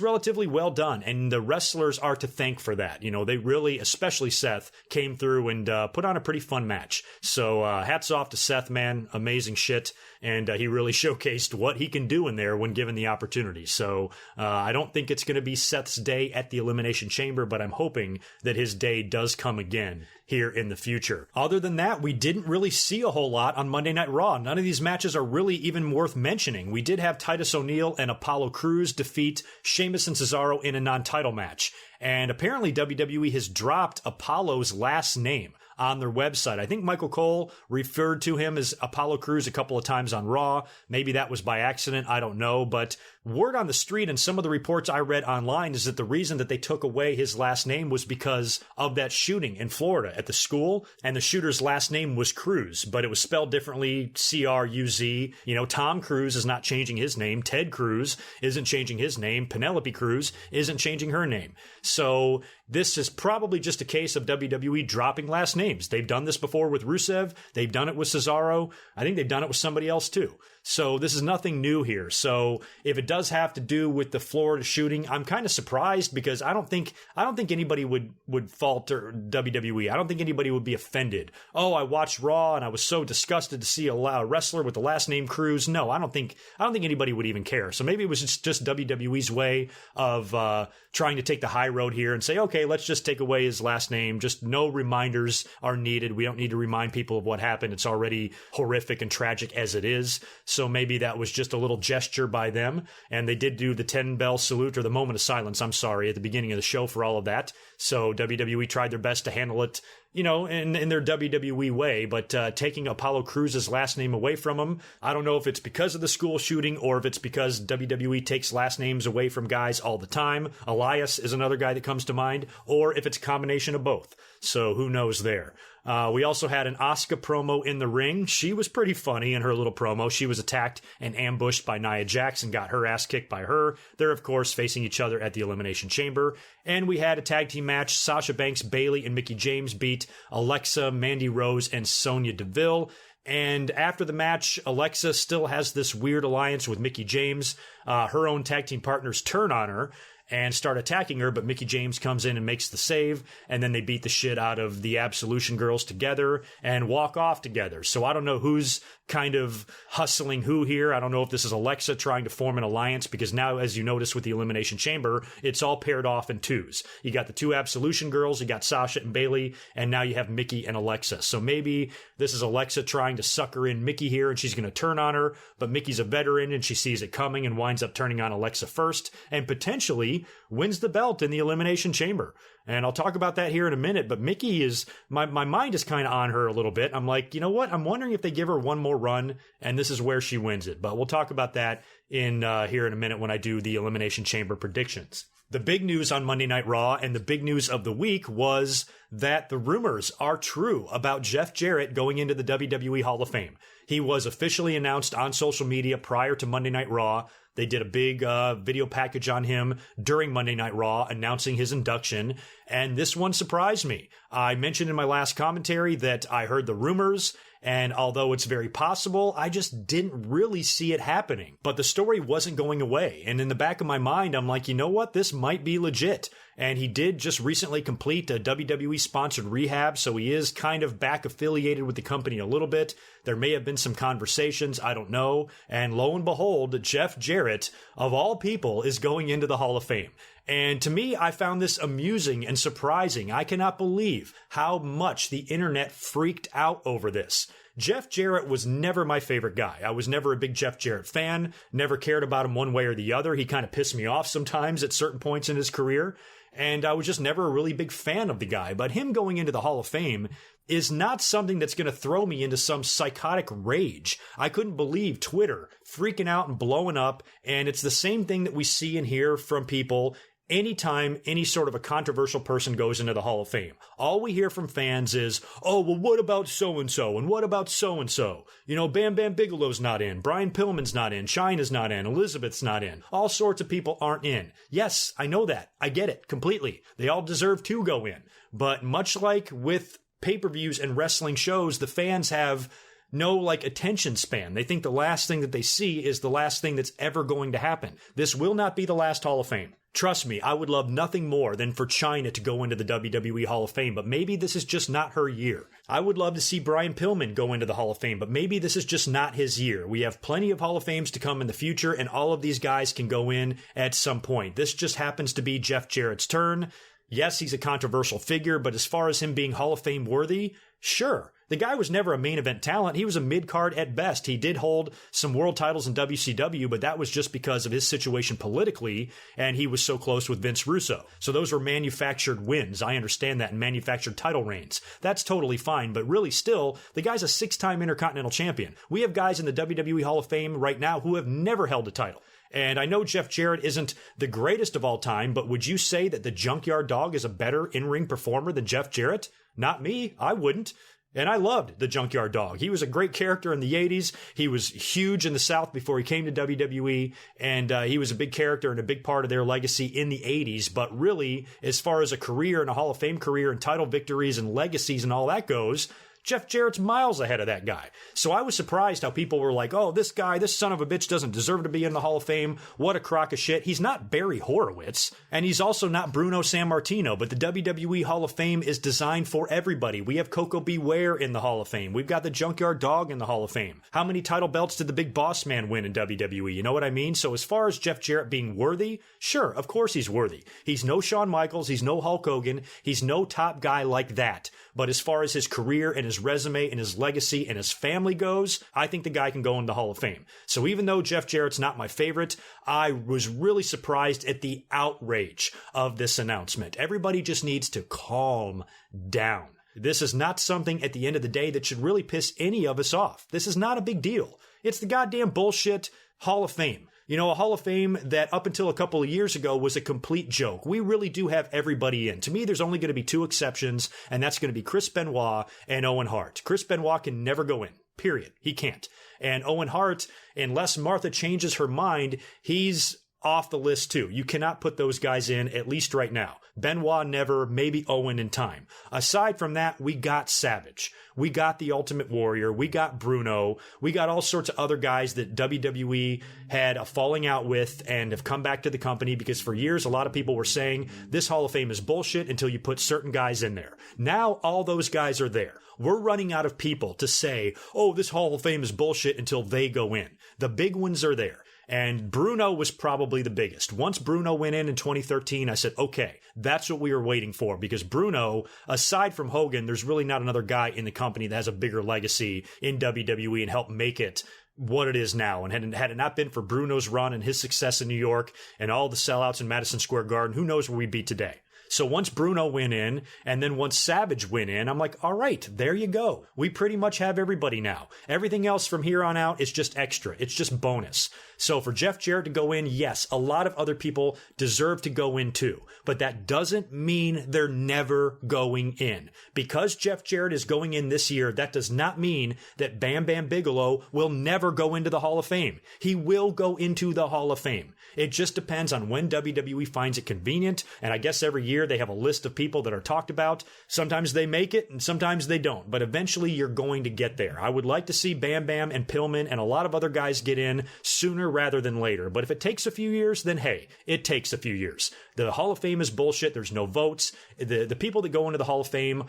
relatively well done, and the wrestlers are to thank for that. They really especially Seth, came through and put on a pretty fun match. So hats off to Seth, man. Amazing shit. And he really showcased what he can do in there when given the opportunity. So I don't think it's going to be Seth's day at the Elimination Chamber, but I'm hoping that his day does come again here in the future. Other than that, we didn't really see a whole lot on Monday Night Raw. None of these matches are really even worth mentioning. We did have Titus O'Neil and Apollo Crews defeat Sheamus and Cesaro in a non-title match. And apparently WWE has dropped Apollo's last name on their website. I think Michael Cole referred to him as Apollo Crews a couple of times on Raw. Maybe that was by accident. I don't know. But word on the street and some of the reports I read online is that the reason that they took away his last name was because of that shooting in Florida at the school. And the shooter's last name was Cruz, but it was spelled differently, C-R-U-Z. You know, Tom Cruise is not changing his name. Ted Cruz isn't changing his name. Penelope Cruz isn't changing her name. So this is probably just a case of WWE dropping last names. They've done this before with Rusev. They've done it with Cesaro. I think they've done it with somebody else too. So this is nothing new here. So if it does have to do with the Florida shooting, I'm kind of surprised because I don't think anybody would falter WWE. I don't think anybody would be offended. Oh, I watched Raw and I was so disgusted to see a wrestler with the last name Cruz. No, I don't think anybody would even care. So maybe it was just WWE's way of trying to take the high road here and say, okay, let's just take away his last name. Just no reminders are needed. We don't need to remind people of what happened. It's already horrific and tragic as it is. So maybe that was just a little gesture by them. And they did do the 10-bell salute, or the moment of silence, I'm sorry, at the beginning of the show for all of that. So WWE tried their best to handle it, you know, in their WWE way, but taking Apollo Crews' last name away from him, I don't know if it's because of the school shooting or if it's because WWE takes last names away from guys all the time. Elias is another guy that comes to mind, or if it's a combination of both. So who knows there. We also had an Asuka promo in the ring. She was pretty funny in her little promo. She was attacked and ambushed by Nia Jax and got her ass kicked by her. They're, of course, facing each other at the Elimination Chamber. And we had a tag team match. Sasha Banks, Bayley, and Mickie James beat Alexa, Mandy Rose, and Sonya Deville. And after the match, Alexa still has this weird alliance with Mickie James. Her own tag team partners turn on her and start attacking her, but Mickie James comes in and makes the save, and then they beat the shit out of the Absolution girls together and walk off together. So I don't know who's kind of hustling who here. I don't know if this is Alexa trying to form an alliance, because now, as you notice with the Elimination Chamber, it's all paired off in twos. You got the two Absolution girls, you got Sasha and Bayley, and now you have Mickie and Alexa. So maybe this is Alexa trying to sucker in Mickie here, and she's going to turn on her, but Mickey's a veteran, and she sees it coming and winds up turning on Alexa first, and potentially wins the belt in the Elimination Chamber. And I'll talk about that here in a minute, but Mickie is, my mind is kind of on her a little bit. I'm like, you know what? I'm wondering if they give her one more run, and this is where she wins it. But we'll talk about that in here in a minute when I do the Elimination Chamber predictions. The big news on Monday Night Raw and the big news of the week was that the rumors are true about Jeff Jarrett going into the WWE Hall of Fame. He was officially announced on social media prior to Monday Night Raw. They did a big video package on him during Monday Night Raw announcing his induction, and this one surprised me. I mentioned in my last commentary that I heard the rumors, and although it's very possible, I just didn't really see it happening. But the story wasn't going away, and in the back of my mind, I'm like, you know what? This might be legit. And he did just recently complete a WWE-sponsored rehab, so he is kind of back affiliated with the company a little bit. There may have been some conversations, I don't know. And lo and behold, Jeff Jarrett, of all people, is going into the Hall of Fame. And to me, I found this amusing and surprising. I cannot believe how much the internet freaked out over this. Jeff Jarrett was never my favorite guy. I was never a big Jeff Jarrett fan, never cared about him one way or the other. He kind of pissed me off sometimes at certain points in his career, and I was just never a really big fan of the guy. But him going into the Hall of Fame is not something that's going to throw me into some psychotic rage. I couldn't believe Twitter freaking out and blowing up, and it's the same thing that we see and hear from people anytime any sort of a controversial person goes into the Hall of Fame. All we hear from fans is, oh, well, what about so-and-so? And what about so-and-so? You know, Bam Bam Bigelow's not in. Brian Pillman's not in. Chyna's not in. Elizabeth's not in. All sorts of people aren't in. Yes, I know that. I get it completely. They all deserve to go in. But much like with pay-per-views and wrestling shows, the fans have no attention span. They think the last thing that they see is the last thing that's ever going to happen. This will not be the last Hall of Fame. Trust me, I would love nothing more than for Chyna to go into the WWE Hall of Fame, but maybe this is just not her year. I would love to see Brian Pillman go into the Hall of Fame, but maybe this is just not his year. We have plenty of Hall of Fames to come in the future, and all of these guys can go in at some point. This just happens to be Jeff Jarrett's turn. Yes, he's a controversial figure, but as far as him being Hall of Fame worthy, sure. The guy was never a main event talent. He was a mid-card at best. He did hold some world titles in WCW, but that was just because of his situation politically, and he was so close with Vince Russo. So those were manufactured wins. I understand that, and manufactured title reigns. That's totally fine, but really still, the guy's a 6-time Intercontinental Champion. We have guys in the WWE Hall of Fame right now who have never held a title. And I know Jeff Jarrett isn't the greatest of all time, but would you say that the Junkyard Dog is a better in-ring performer than Jeff Jarrett? Not me. I wouldn't. And I loved the Junkyard Dog. He was a great character in the 80s. He was huge in the South before he came to WWE, and he was a big character and a big part of their legacy in the 80s. But really, as far as a career and a Hall of Fame career and title victories and legacies and all that goes, Jeff Jarrett's miles ahead of that guy. So I was surprised how people were like, oh, this guy, this son of a bitch doesn't deserve to be in the Hall of Fame. What a crock of shit. He's not Barry Horowitz, and he's also not Bruno Sammartino, but the WWE Hall of Fame is designed for everybody. We have Coco Beware in the Hall of Fame. We've got the Junkyard Dog in the Hall of Fame. How many title belts did the Big Boss Man win in WWE? You know what I mean? So as far as Jeff Jarrett being worthy, sure, of course he's worthy. He's no Shawn Michaels. He's no Hulk Hogan. He's no top guy like that. But as far as his career and his resume and his legacy and his family goes, I think the guy can go in the Hall of Fame. So even though Jeff Jarrett's not my favorite, I was really surprised at the outrage of this announcement. Everybody just needs to calm down. This is not something at the end of the day that should really piss any of us off. This is not a big deal. It's the goddamn bullshit Hall of Fame. You know, a Hall of Fame that up until a couple of years ago was a complete joke. We really do have everybody in. To me, there's only going to be 2 exceptions, and that's going to be Chris Benoit and Owen Hart. Chris Benoit can never go in, period. He can't. And Owen Hart, unless Martha changes her mind, he's off the list too. You cannot put those guys in, at least right now. Benoit never, maybe Owen in time. Aside from that, we got Savage. We got the Ultimate Warrior. We got Bruno. We got all sorts of other guys that WWE had a falling out with and have come back to the company because for years, a lot of people were saying this Hall of Fame is bullshit until you put certain guys in there. Now all those guys are there. We're running out of people to say, oh, this Hall of Fame is bullshit until they go in. The big ones are there. And Bruno was probably the biggest. Once Bruno went in 2013, I said, okay, that's what we were waiting for. Because Bruno, aside from Hogan, there's really not another guy in the company that has a bigger legacy in WWE and helped make it what it is now. And had it not been for Bruno's run and his success in New York and all the sellouts in Madison Square Garden, who knows where we'd be today. So once Bruno went in, and then once Savage went in, I'm like, all right, there you go. We pretty much have everybody now. Everything else from here on out is just extra. It's just bonus. So for Jeff Jarrett to go in, yes, a lot of other people deserve to go in too. But that doesn't mean they're never going in. Because Jeff Jarrett is going in this year, that does not mean that Bam Bam Bigelow will never go into the Hall of Fame. He will go into the Hall of Fame. It just depends on when WWE finds it convenient. And I guess every year they have a list of people that are talked about. Sometimes they make it and sometimes they don't. But eventually you're going to get there. I would like to see Bam Bam and Pillman and a lot of other guys get in sooner rather than later. But if it takes a few years, then hey, it takes a few years. The Hall of Fame is bullshit. There's no votes. The people that go into the Hall of Fame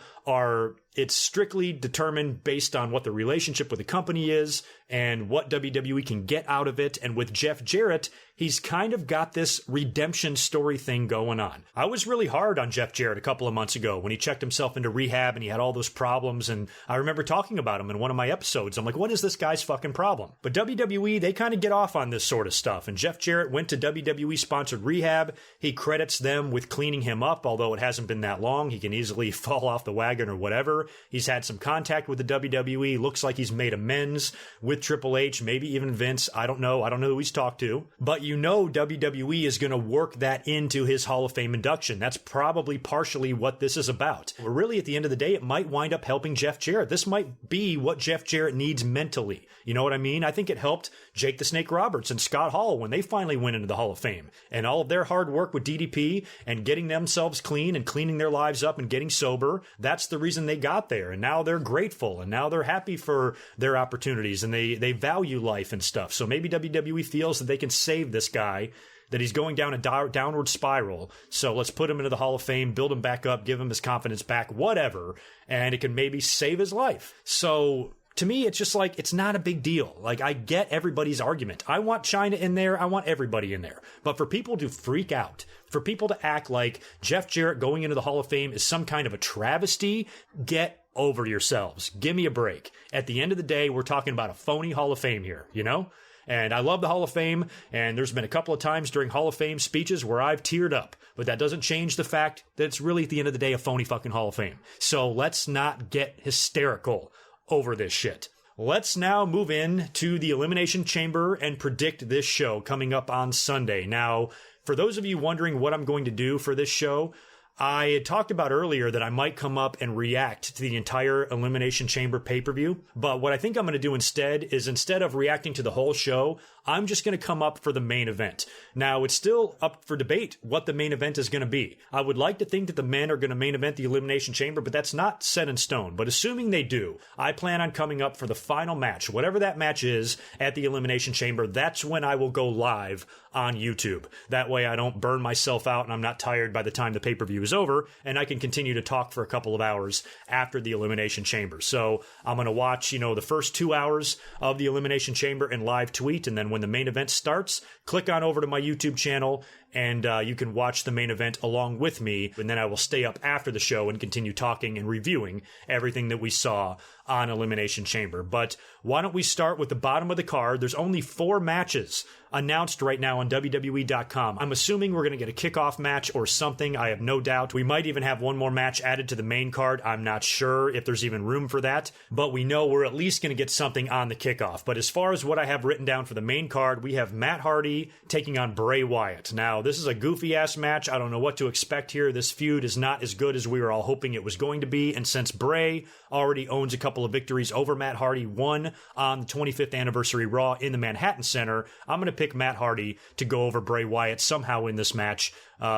it's strictly determined based on what the relationship with the company is and what WWE can get out of it. And with Jeff Jarrett, he's kind of got this redemption story thing going on. I was really hard on Jeff Jarrett a couple of months ago when he checked himself into rehab and he had all those problems. And I remember talking about him in one of my episodes. I'm like, what is this guy's fucking problem? But WWE, they kind of get off on this sort of stuff. And Jeff Jarrett went to WWE sponsored rehab. He credits them with cleaning him up, although it hasn't been that long. He can easily fall off the wagon or whatever. He's had some contact with the WWE. Looks like he's made amends with Triple H, maybe even Vince. I don't know who he's talked to. But you know WWE is going to work that into his Hall of Fame induction. That's probably partially what this is about. But really, at the end of the day, it might wind up helping Jeff Jarrett. This might be what Jeff Jarrett needs mentally. You know what I mean? I think it helped Jake the Snake Roberts and Scott Hall when they finally went into the Hall of Fame. And all of their hard work with DDP and getting themselves clean and cleaning their lives up and getting sober, that's the reason they got there. And now they're grateful and now they're happy for their opportunities and they value life and stuff. So maybe WWE feels that they can save this guy that he's going down a downward spiral. So let's put him into the Hall of Fame, build him back up, give him his confidence back, whatever, and it can maybe save his life. So to me, it's just like, it's not a big deal. Like, I get everybody's argument. I want China in there. I want everybody in there. But for people to freak out, for people to act like Jeff Jarrett going into the Hall of Fame is some kind of a travesty, get over yourselves. Give me a break. At the end of the day, we're talking about a phony Hall of Fame here, you know? And I love the Hall of Fame, and there's been a couple of times during Hall of Fame speeches where I've teared up, but that doesn't change the fact that it's really, at the end of the day, a phony fucking Hall of Fame. So let's not get hysterical over this shit. Let's now move in to the Elimination Chamber and predict this show coming up on Sunday. Now, for those of you wondering what I'm going to do for this show, I had talked about earlier that I might come up and react to the entire Elimination Chamber pay-per-view, but what I think I'm going to do instead is, instead of reacting to the whole show, I'm just going to come up for the main event. Now, it's still up for debate what the main event is going to be. I would like to think that the men are going to main event the Elimination Chamber, but that's not set in stone. But assuming they do, I plan on coming up for the final match, whatever that match is at the Elimination Chamber. That's when I will go live on YouTube. That way I don't burn myself out and I'm not tired by the time the pay-per-view is over, and I can continue to talk for a couple of hours after the Elimination Chamber. So I'm going to watch, the first 2 hours of the Elimination Chamber and live tweet, and then when the main event starts, click on over to my YouTube channel and you can watch the main event along with me, and then I will stay up after the show and continue talking and reviewing everything that we saw on Elimination Chamber. But why don't we start with the bottom of the card? There's only 4 matches announced right now on WWE.com. I'm assuming we're going to get a kickoff match or something. I have no doubt. We might even have one more match added to the main card. I'm not sure if there's even room for that, but we know we're at least going to get something on the kickoff. But as far as what I have written down for the main card, we have Matt Hardy taking on Bray Wyatt. Now, this is a goofy-ass match. I don't know what to expect here. This feud is not as good as we were all hoping it was going to be, and since Bray already owns a couple of victories over Matt Hardy, one on the 25th anniversary Raw in the Manhattan Center, I'm going to pick Matt Hardy to go over Bray Wyatt somehow in this match,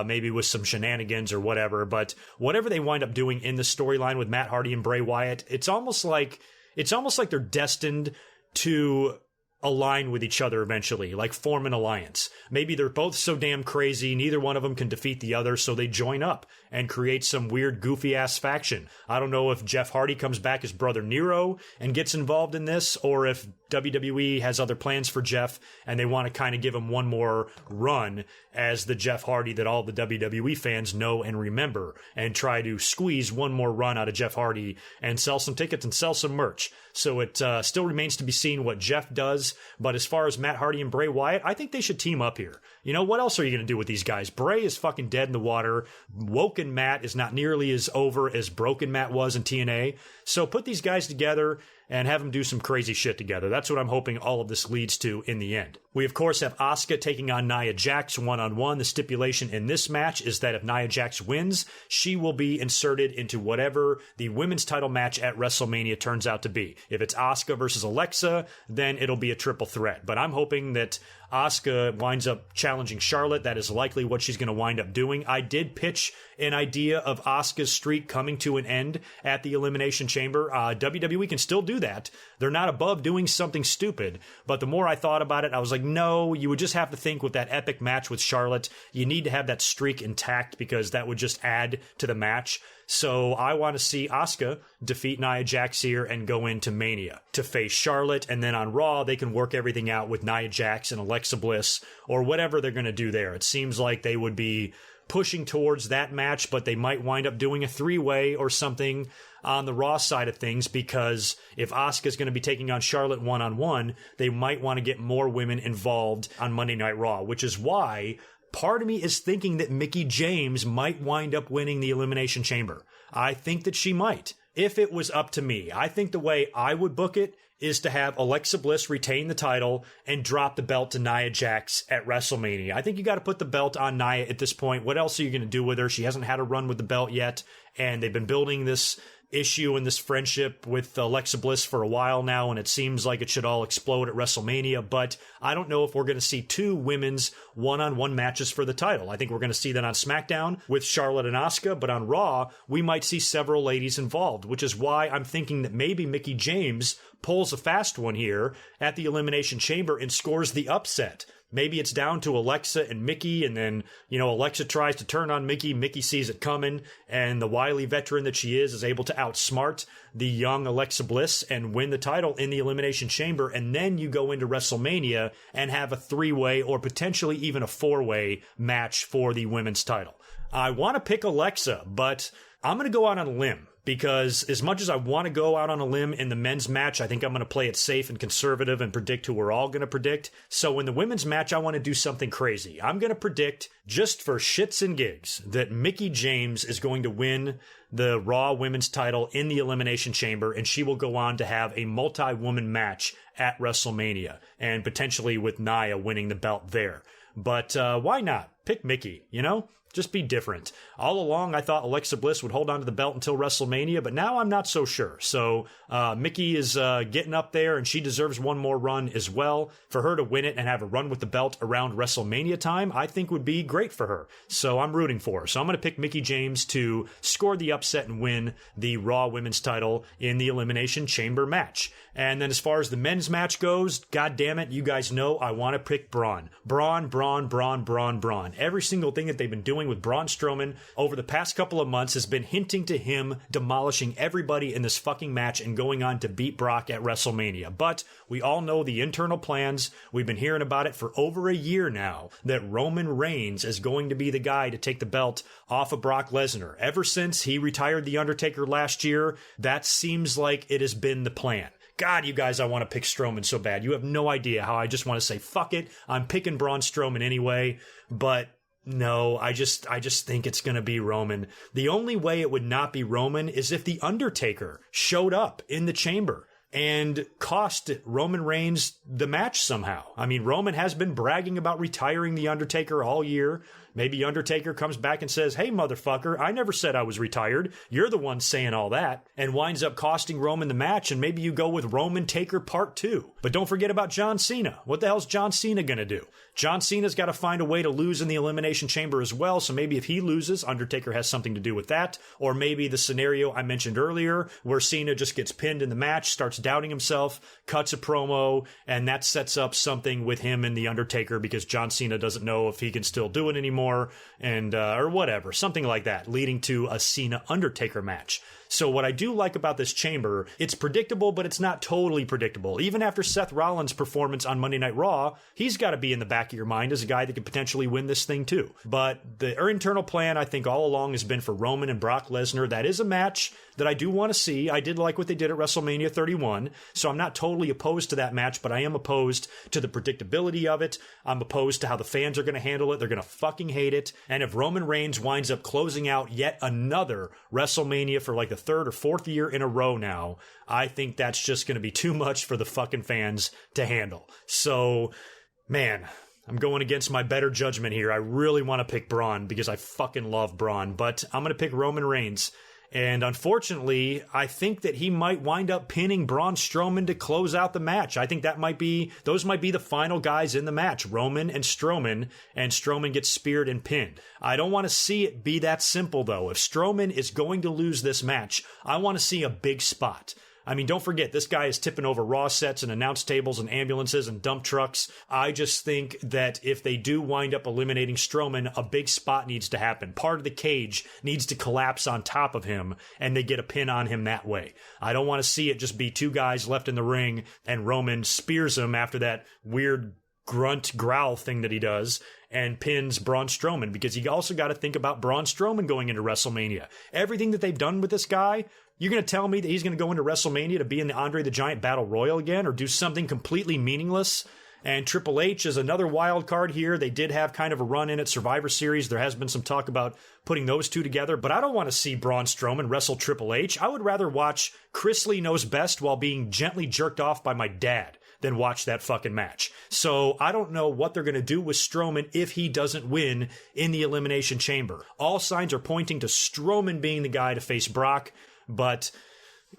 maybe with some shenanigans or whatever. But whatever they wind up doing in the storyline with Matt Hardy and Bray Wyatt, it's almost like they're destined to align with each other eventually, like form an alliance. Maybe they're both so damn crazy, neither one of them can defeat the other, so they join up and create some weird goofy-ass faction. I don't know if Jeff Hardy comes back as Brother Nero and gets involved in this, or if WWE has other plans for Jeff and they want to kind of give him one more run as the Jeff Hardy that all the WWE fans know and remember, and try to squeeze one more run out of Jeff Hardy and sell some tickets and sell some merch. So it still remains to be seen what Jeff does. But as far as Matt Hardy and Bray Wyatt, I think they should team up here. What else are you going to do with these guys? Bray is fucking dead in the water. Woken Matt is not nearly as over as Broken Matt was in TNA. So put these guys together and have them do some crazy shit together. That's what I'm hoping all of this leads to in the end. We, of course, have Asuka taking on Nia Jax one-on-one. The stipulation in this match is that if Nia Jax wins, she will be inserted into whatever the women's title match at WrestleMania turns out to be. If it's Asuka versus Alexa, then it'll be a triple threat. But I'm hoping that Asuka winds up challenging Charlotte. That is likely what she's going to wind up doing. I did pitch an idea of Asuka's streak coming to an end at the Elimination Chamber. WWE can still do that. They're not above doing something stupid. But the more I thought about it, I was like, no, you would just have to think with that epic match with Charlotte, you need to have that streak intact because that would just add to the match. So I want to see Asuka defeat Nia Jax here and go into Mania to face Charlotte. And then on Raw, they can work everything out with Nia Jax and Alexa Bliss or whatever they're going to do there. It seems like they would be pushing towards that match, but they might wind up doing a 3-way or something on the Raw side of things, because if Asuka's going to be taking on Charlotte one-on-one, they might want to get more women involved on Monday Night Raw, which is why part of me is thinking that Mickie James might wind up winning the Elimination Chamber. I think that she might. If it was up to me, I think the way I would book it is to have Alexa Bliss retain the title and drop the belt to Nia Jax at WrestleMania. I think you got to put the belt on Nia at this point. What else are you going to do with her? She hasn't had a run with the belt yet, and they've been building this issue and this friendship with Alexa Bliss for a while now, and it seems like it should all explode at WrestleMania, but I don't know if we're going to see 2 women's one-on-one matches for the title. I think we're going to see that on SmackDown with Charlotte and Asuka, but on Raw, we might see several ladies involved, which is why I'm thinking that maybe Mickie James pulls a fast one here at the Elimination Chamber and scores the upset maybe it's down to Alexa and Mickey, and then, Alexa tries to turn on Mickey. Mickey sees it coming, and the wily veteran that she is able to outsmart the young Alexa Bliss and win the title in the Elimination Chamber. And then you go into WrestleMania and have a 3-way or potentially even a 4-way match for the women's title. I want to pick Alexa, but I'm going to go out on a limb. Because as much as I want to go out on a limb in the men's match, I think I'm going to play it safe and conservative and predict who we're all going to predict. So in the women's match, I want to do something crazy. I'm going to predict, just for shits and gigs, that Mickie James is going to win the Raw Women's title in the Elimination Chamber, and she will go on to have a multi-woman match at WrestleMania, and potentially with Nia winning the belt there. But why not? Pick Mickie, Just be different. All along, I thought Alexa Bliss would hold on to the belt until WrestleMania, but now I'm not so sure. So Mickie is getting up there, and she deserves one more run as well. For her to win it and have a run with the belt around WrestleMania time, I think would be great for her. So I'm rooting for her. So I'm going to pick Mickie James to score the upset and win the Raw Women's title in the Elimination Chamber match. And then as far as the men's match goes, God damn it, you guys know I want to pick Braun. Braun. Every single thing that they've been doing with Braun Strowman over the past couple of months has been hinting to him demolishing everybody in this fucking match and going on to beat Brock at WrestleMania. But we all know the internal plans. We've been hearing about it for over a year now, that Roman Reigns is going to be the guy to take the belt off of Brock Lesnar. Ever since he retired The Undertaker last year, that seems like it has been the plan. God, you guys, I want to pick Strowman so bad. You have no idea how I just want to say, fuck it, I'm picking Braun Strowman anyway. But no, I just think it's going to be Roman. The only way it would not be Roman is if The Undertaker showed up in the chamber and cost Roman Reigns the match somehow. I mean, Roman has been bragging about retiring The Undertaker all year. Maybe Undertaker comes back and says, hey, motherfucker, I never said I was retired. You're the one saying all that. And winds up costing Roman the match, and maybe you go with Roman Taker Part 2. But don't forget about John Cena. What the hell's John Cena going to do? John Cena's got to find a way to lose in the Elimination Chamber as well, so maybe if he loses, Undertaker has something to do with that. Or maybe the scenario I mentioned earlier, where Cena just gets pinned in the match, starts doubting himself, cuts a promo, and that sets up something with him and the Undertaker because John Cena doesn't know if he can still do it anymore. And or whatever, something like that, leading to a Cena-Undertaker match. So what I do like about this chamber, it's predictable, but it's not totally predictable. Even after Seth Rollins' performance on Monday Night Raw, he's got to be in the back of your mind as a guy that could potentially win this thing too. But the internal plan, I think, all along has been for Roman and Brock Lesnar. That is a match that I do want to see. I did like what they did at WrestleMania 31, so I'm not totally opposed to that match, but I am opposed to the predictability of it. I'm opposed to how the fans are going to handle it. They're going to fucking hate it. And if Roman Reigns winds up closing out yet another WrestleMania for like the third or fourth year in a row now, I think that's just going to be too much for the fucking fans to handle. So, man, I'm going against my better judgment here. I really want to pick Braun because I fucking love Braun, but I'm going to pick Roman Reigns. And unfortunately, I think that he might wind up pinning Braun Strowman to close out the match. I think those might be the final guys in the match, Roman and Strowman gets speared and pinned. I don't want to see it be that simple, though. If Strowman is going to lose this match, I want to see a big spot. I mean, don't forget, this guy is tipping over Raw sets and announce tables and ambulances and dump trucks. I just think that if they do wind up eliminating Strowman, a big spot needs to happen. Part of the cage needs to collapse on top of him, and they get a pin on him that way. I don't want to see it just be two guys left in the ring, and Roman spears him after that weird grunt growl thing that he does and pins Braun Strowman, because you also got to think about Braun Strowman going into WrestleMania. Everything that they've done with this guy, you're going to tell me that he's going to go into WrestleMania to be in the Andre the Giant Battle Royal again or do something completely meaningless? And Triple H is another wild card here. They did have kind of a run in at Survivor Series. There has been some talk about putting those two together, but I don't want to see Braun Strowman wrestle Triple H. I would rather watch Chris Lee Knows Best while being gently jerked off by my dad than watch that fucking match. So I don't know what they're going to do with Strowman if he doesn't win in the Elimination Chamber. All signs are pointing to Strowman being the guy to face Brock, but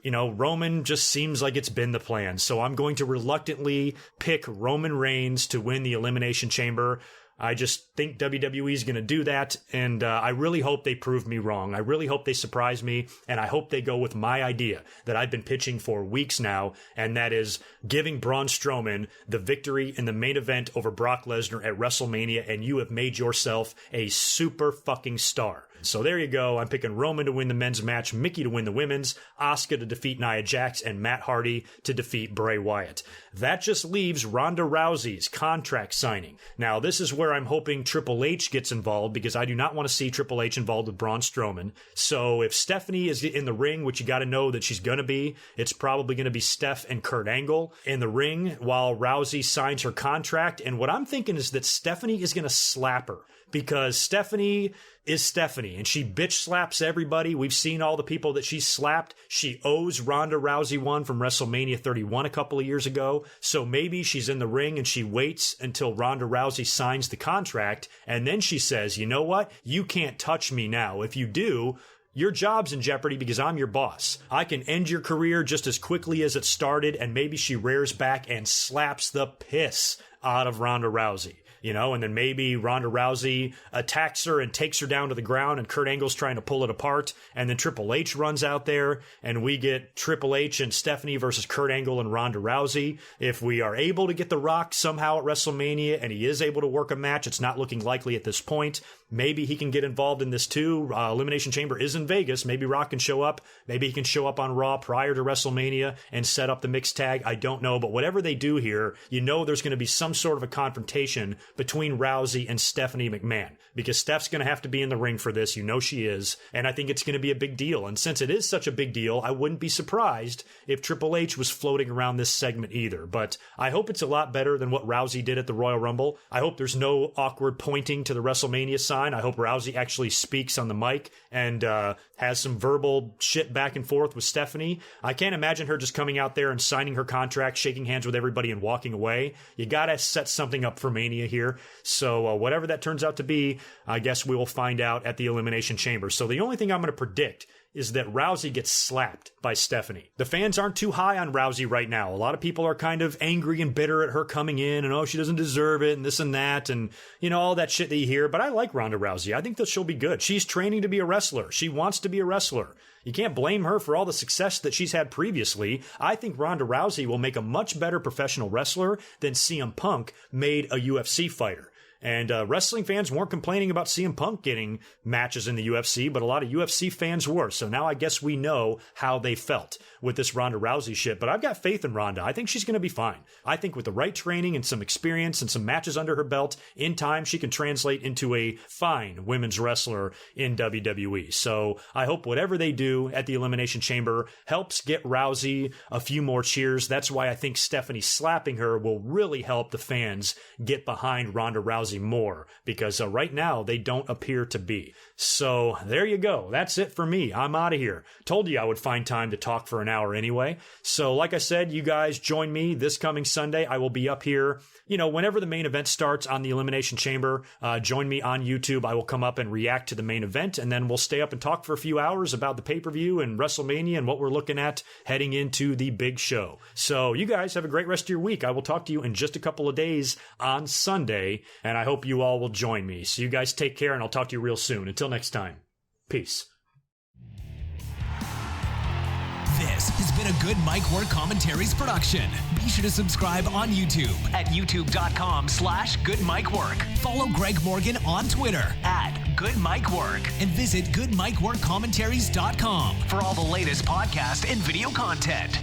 Roman just seems like it's been the plan. So I'm going to reluctantly pick Roman Reigns to win the Elimination Chamber. I just think WWE is going to do that, and I really hope they prove me wrong. I really hope they surprise me, and I hope they go with my idea that I've been pitching for weeks now, and that is giving Braun Strowman the victory in the main event over Brock Lesnar at WrestleMania, and you have made yourself a super fucking star. So there you go. I'm picking Roman to win the men's match, Mickey to win the women's, Asuka to defeat Nia Jax, and Matt Hardy to defeat Bray Wyatt. That just leaves Ronda Rousey's contract signing. Now, this is where I'm hoping Triple H gets involved, because I do not want to see Triple H involved with Braun Strowman. So if Stephanie is in the ring, which you got to know that she's going to be, it's probably going to be Steph and Kurt Angle in the ring while Rousey signs her contract. And what I'm thinking is that Stephanie is going to slap her, because Stephanie is Stephanie, and she bitch slaps everybody. We've seen all the people that she's slapped. She owes Ronda Rousey one from WrestleMania 31 a couple of years ago. So maybe she's in the ring and she waits until Ronda Rousey signs the contract, and then she says, you know what? You can't touch me now. If you do, your job's in jeopardy because I'm your boss. I can end your career just as quickly as it started, and maybe she rears back and slaps the piss out of Ronda Rousey. You know, and then maybe Ronda Rousey attacks her and takes her down to the ground, and Kurt Angle's trying to pull it apart. And then Triple H runs out there, and we get Triple H and Stephanie versus Kurt Angle and Ronda Rousey. If we are able to get The Rock somehow at WrestleMania, and he is able to work a match, it's not looking likely at this point. Maybe he can get involved in this too. Elimination Chamber is in Vegas. Maybe Rock can show up. Maybe he can show up on Raw prior to WrestleMania and set up the mixed tag. I don't know. But whatever they do here, you know there's going to be some sort of a confrontation between Rousey and Stephanie McMahon, because Steph's going to have to be in the ring for this. You know she is. And I think it's going to be a big deal. And since it is such a big deal, I wouldn't be surprised if Triple H was floating around this segment either. But I hope it's a lot better than what Rousey did at the Royal Rumble. I hope there's no awkward pointing to the WrestleMania sign. I hope Rousey actually speaks on the mic and has some verbal shit back and forth with Stephanie. I can't imagine her just coming out there and signing her contract, shaking hands with everybody, and walking away. You got to set something up for Mania here. So whatever that turns out to be, I guess we will find out at the Elimination Chamber. So the only thing I'm going to predict is that Rousey gets slapped by Stephanie. The fans aren't too high on Rousey right now. A lot of people are kind of angry and bitter at her coming in, and oh, she doesn't deserve it, and this and that, and you know, all that shit that you hear. But I like Ronda Rousey. I think that she'll be good. She's training to be a wrestler. She wants to be a wrestler. You can't blame her for all the success that she's had previously. I think Ronda Rousey will make a much better professional wrestler than CM Punk made a UFC fighter. And wrestling fans weren't complaining about CM Punk getting matches in the UFC, but a lot of UFC fans were. So now I guess we know how they felt with this Ronda Rousey shit. But I've got faith in Ronda. I think she's going to be fine. I think with the right training and some experience and some matches under her belt, in time she can translate into a fine women's wrestler in WWE. So I hope whatever they do at the Elimination Chamber helps get Rousey a few more cheers. That's why I think Stephanie slapping her will really help the fans get behind Ronda Rousey more, because right now they don't appear to be. So there you go. That's it for me. I'm out of here. Told you I would find time to talk for an hour anyway. So like I said, you guys join me this coming Sunday. I will be up here, you know, whenever the main event starts on the Elimination Chamber. Join me on YouTube. I will come up and react to the main event, and then we'll stay up and talk for a few hours about the pay-per-view and WrestleMania and what we're looking at heading into the big show. So you guys have a great rest of your week. I will talk to you in just a couple of days on Sunday, and I hope you all will join me. So you guys take care, and I'll talk to you real soon. Until next time, peace. This has been a GoodMicWork Commentaries production. Be sure to subscribe on YouTube at youtube.com/GoodMicWork. Follow Greg Morgan on Twitter at GoodMicWork and visit GoodMicWorkCommentaries.com for all the latest podcast and video content.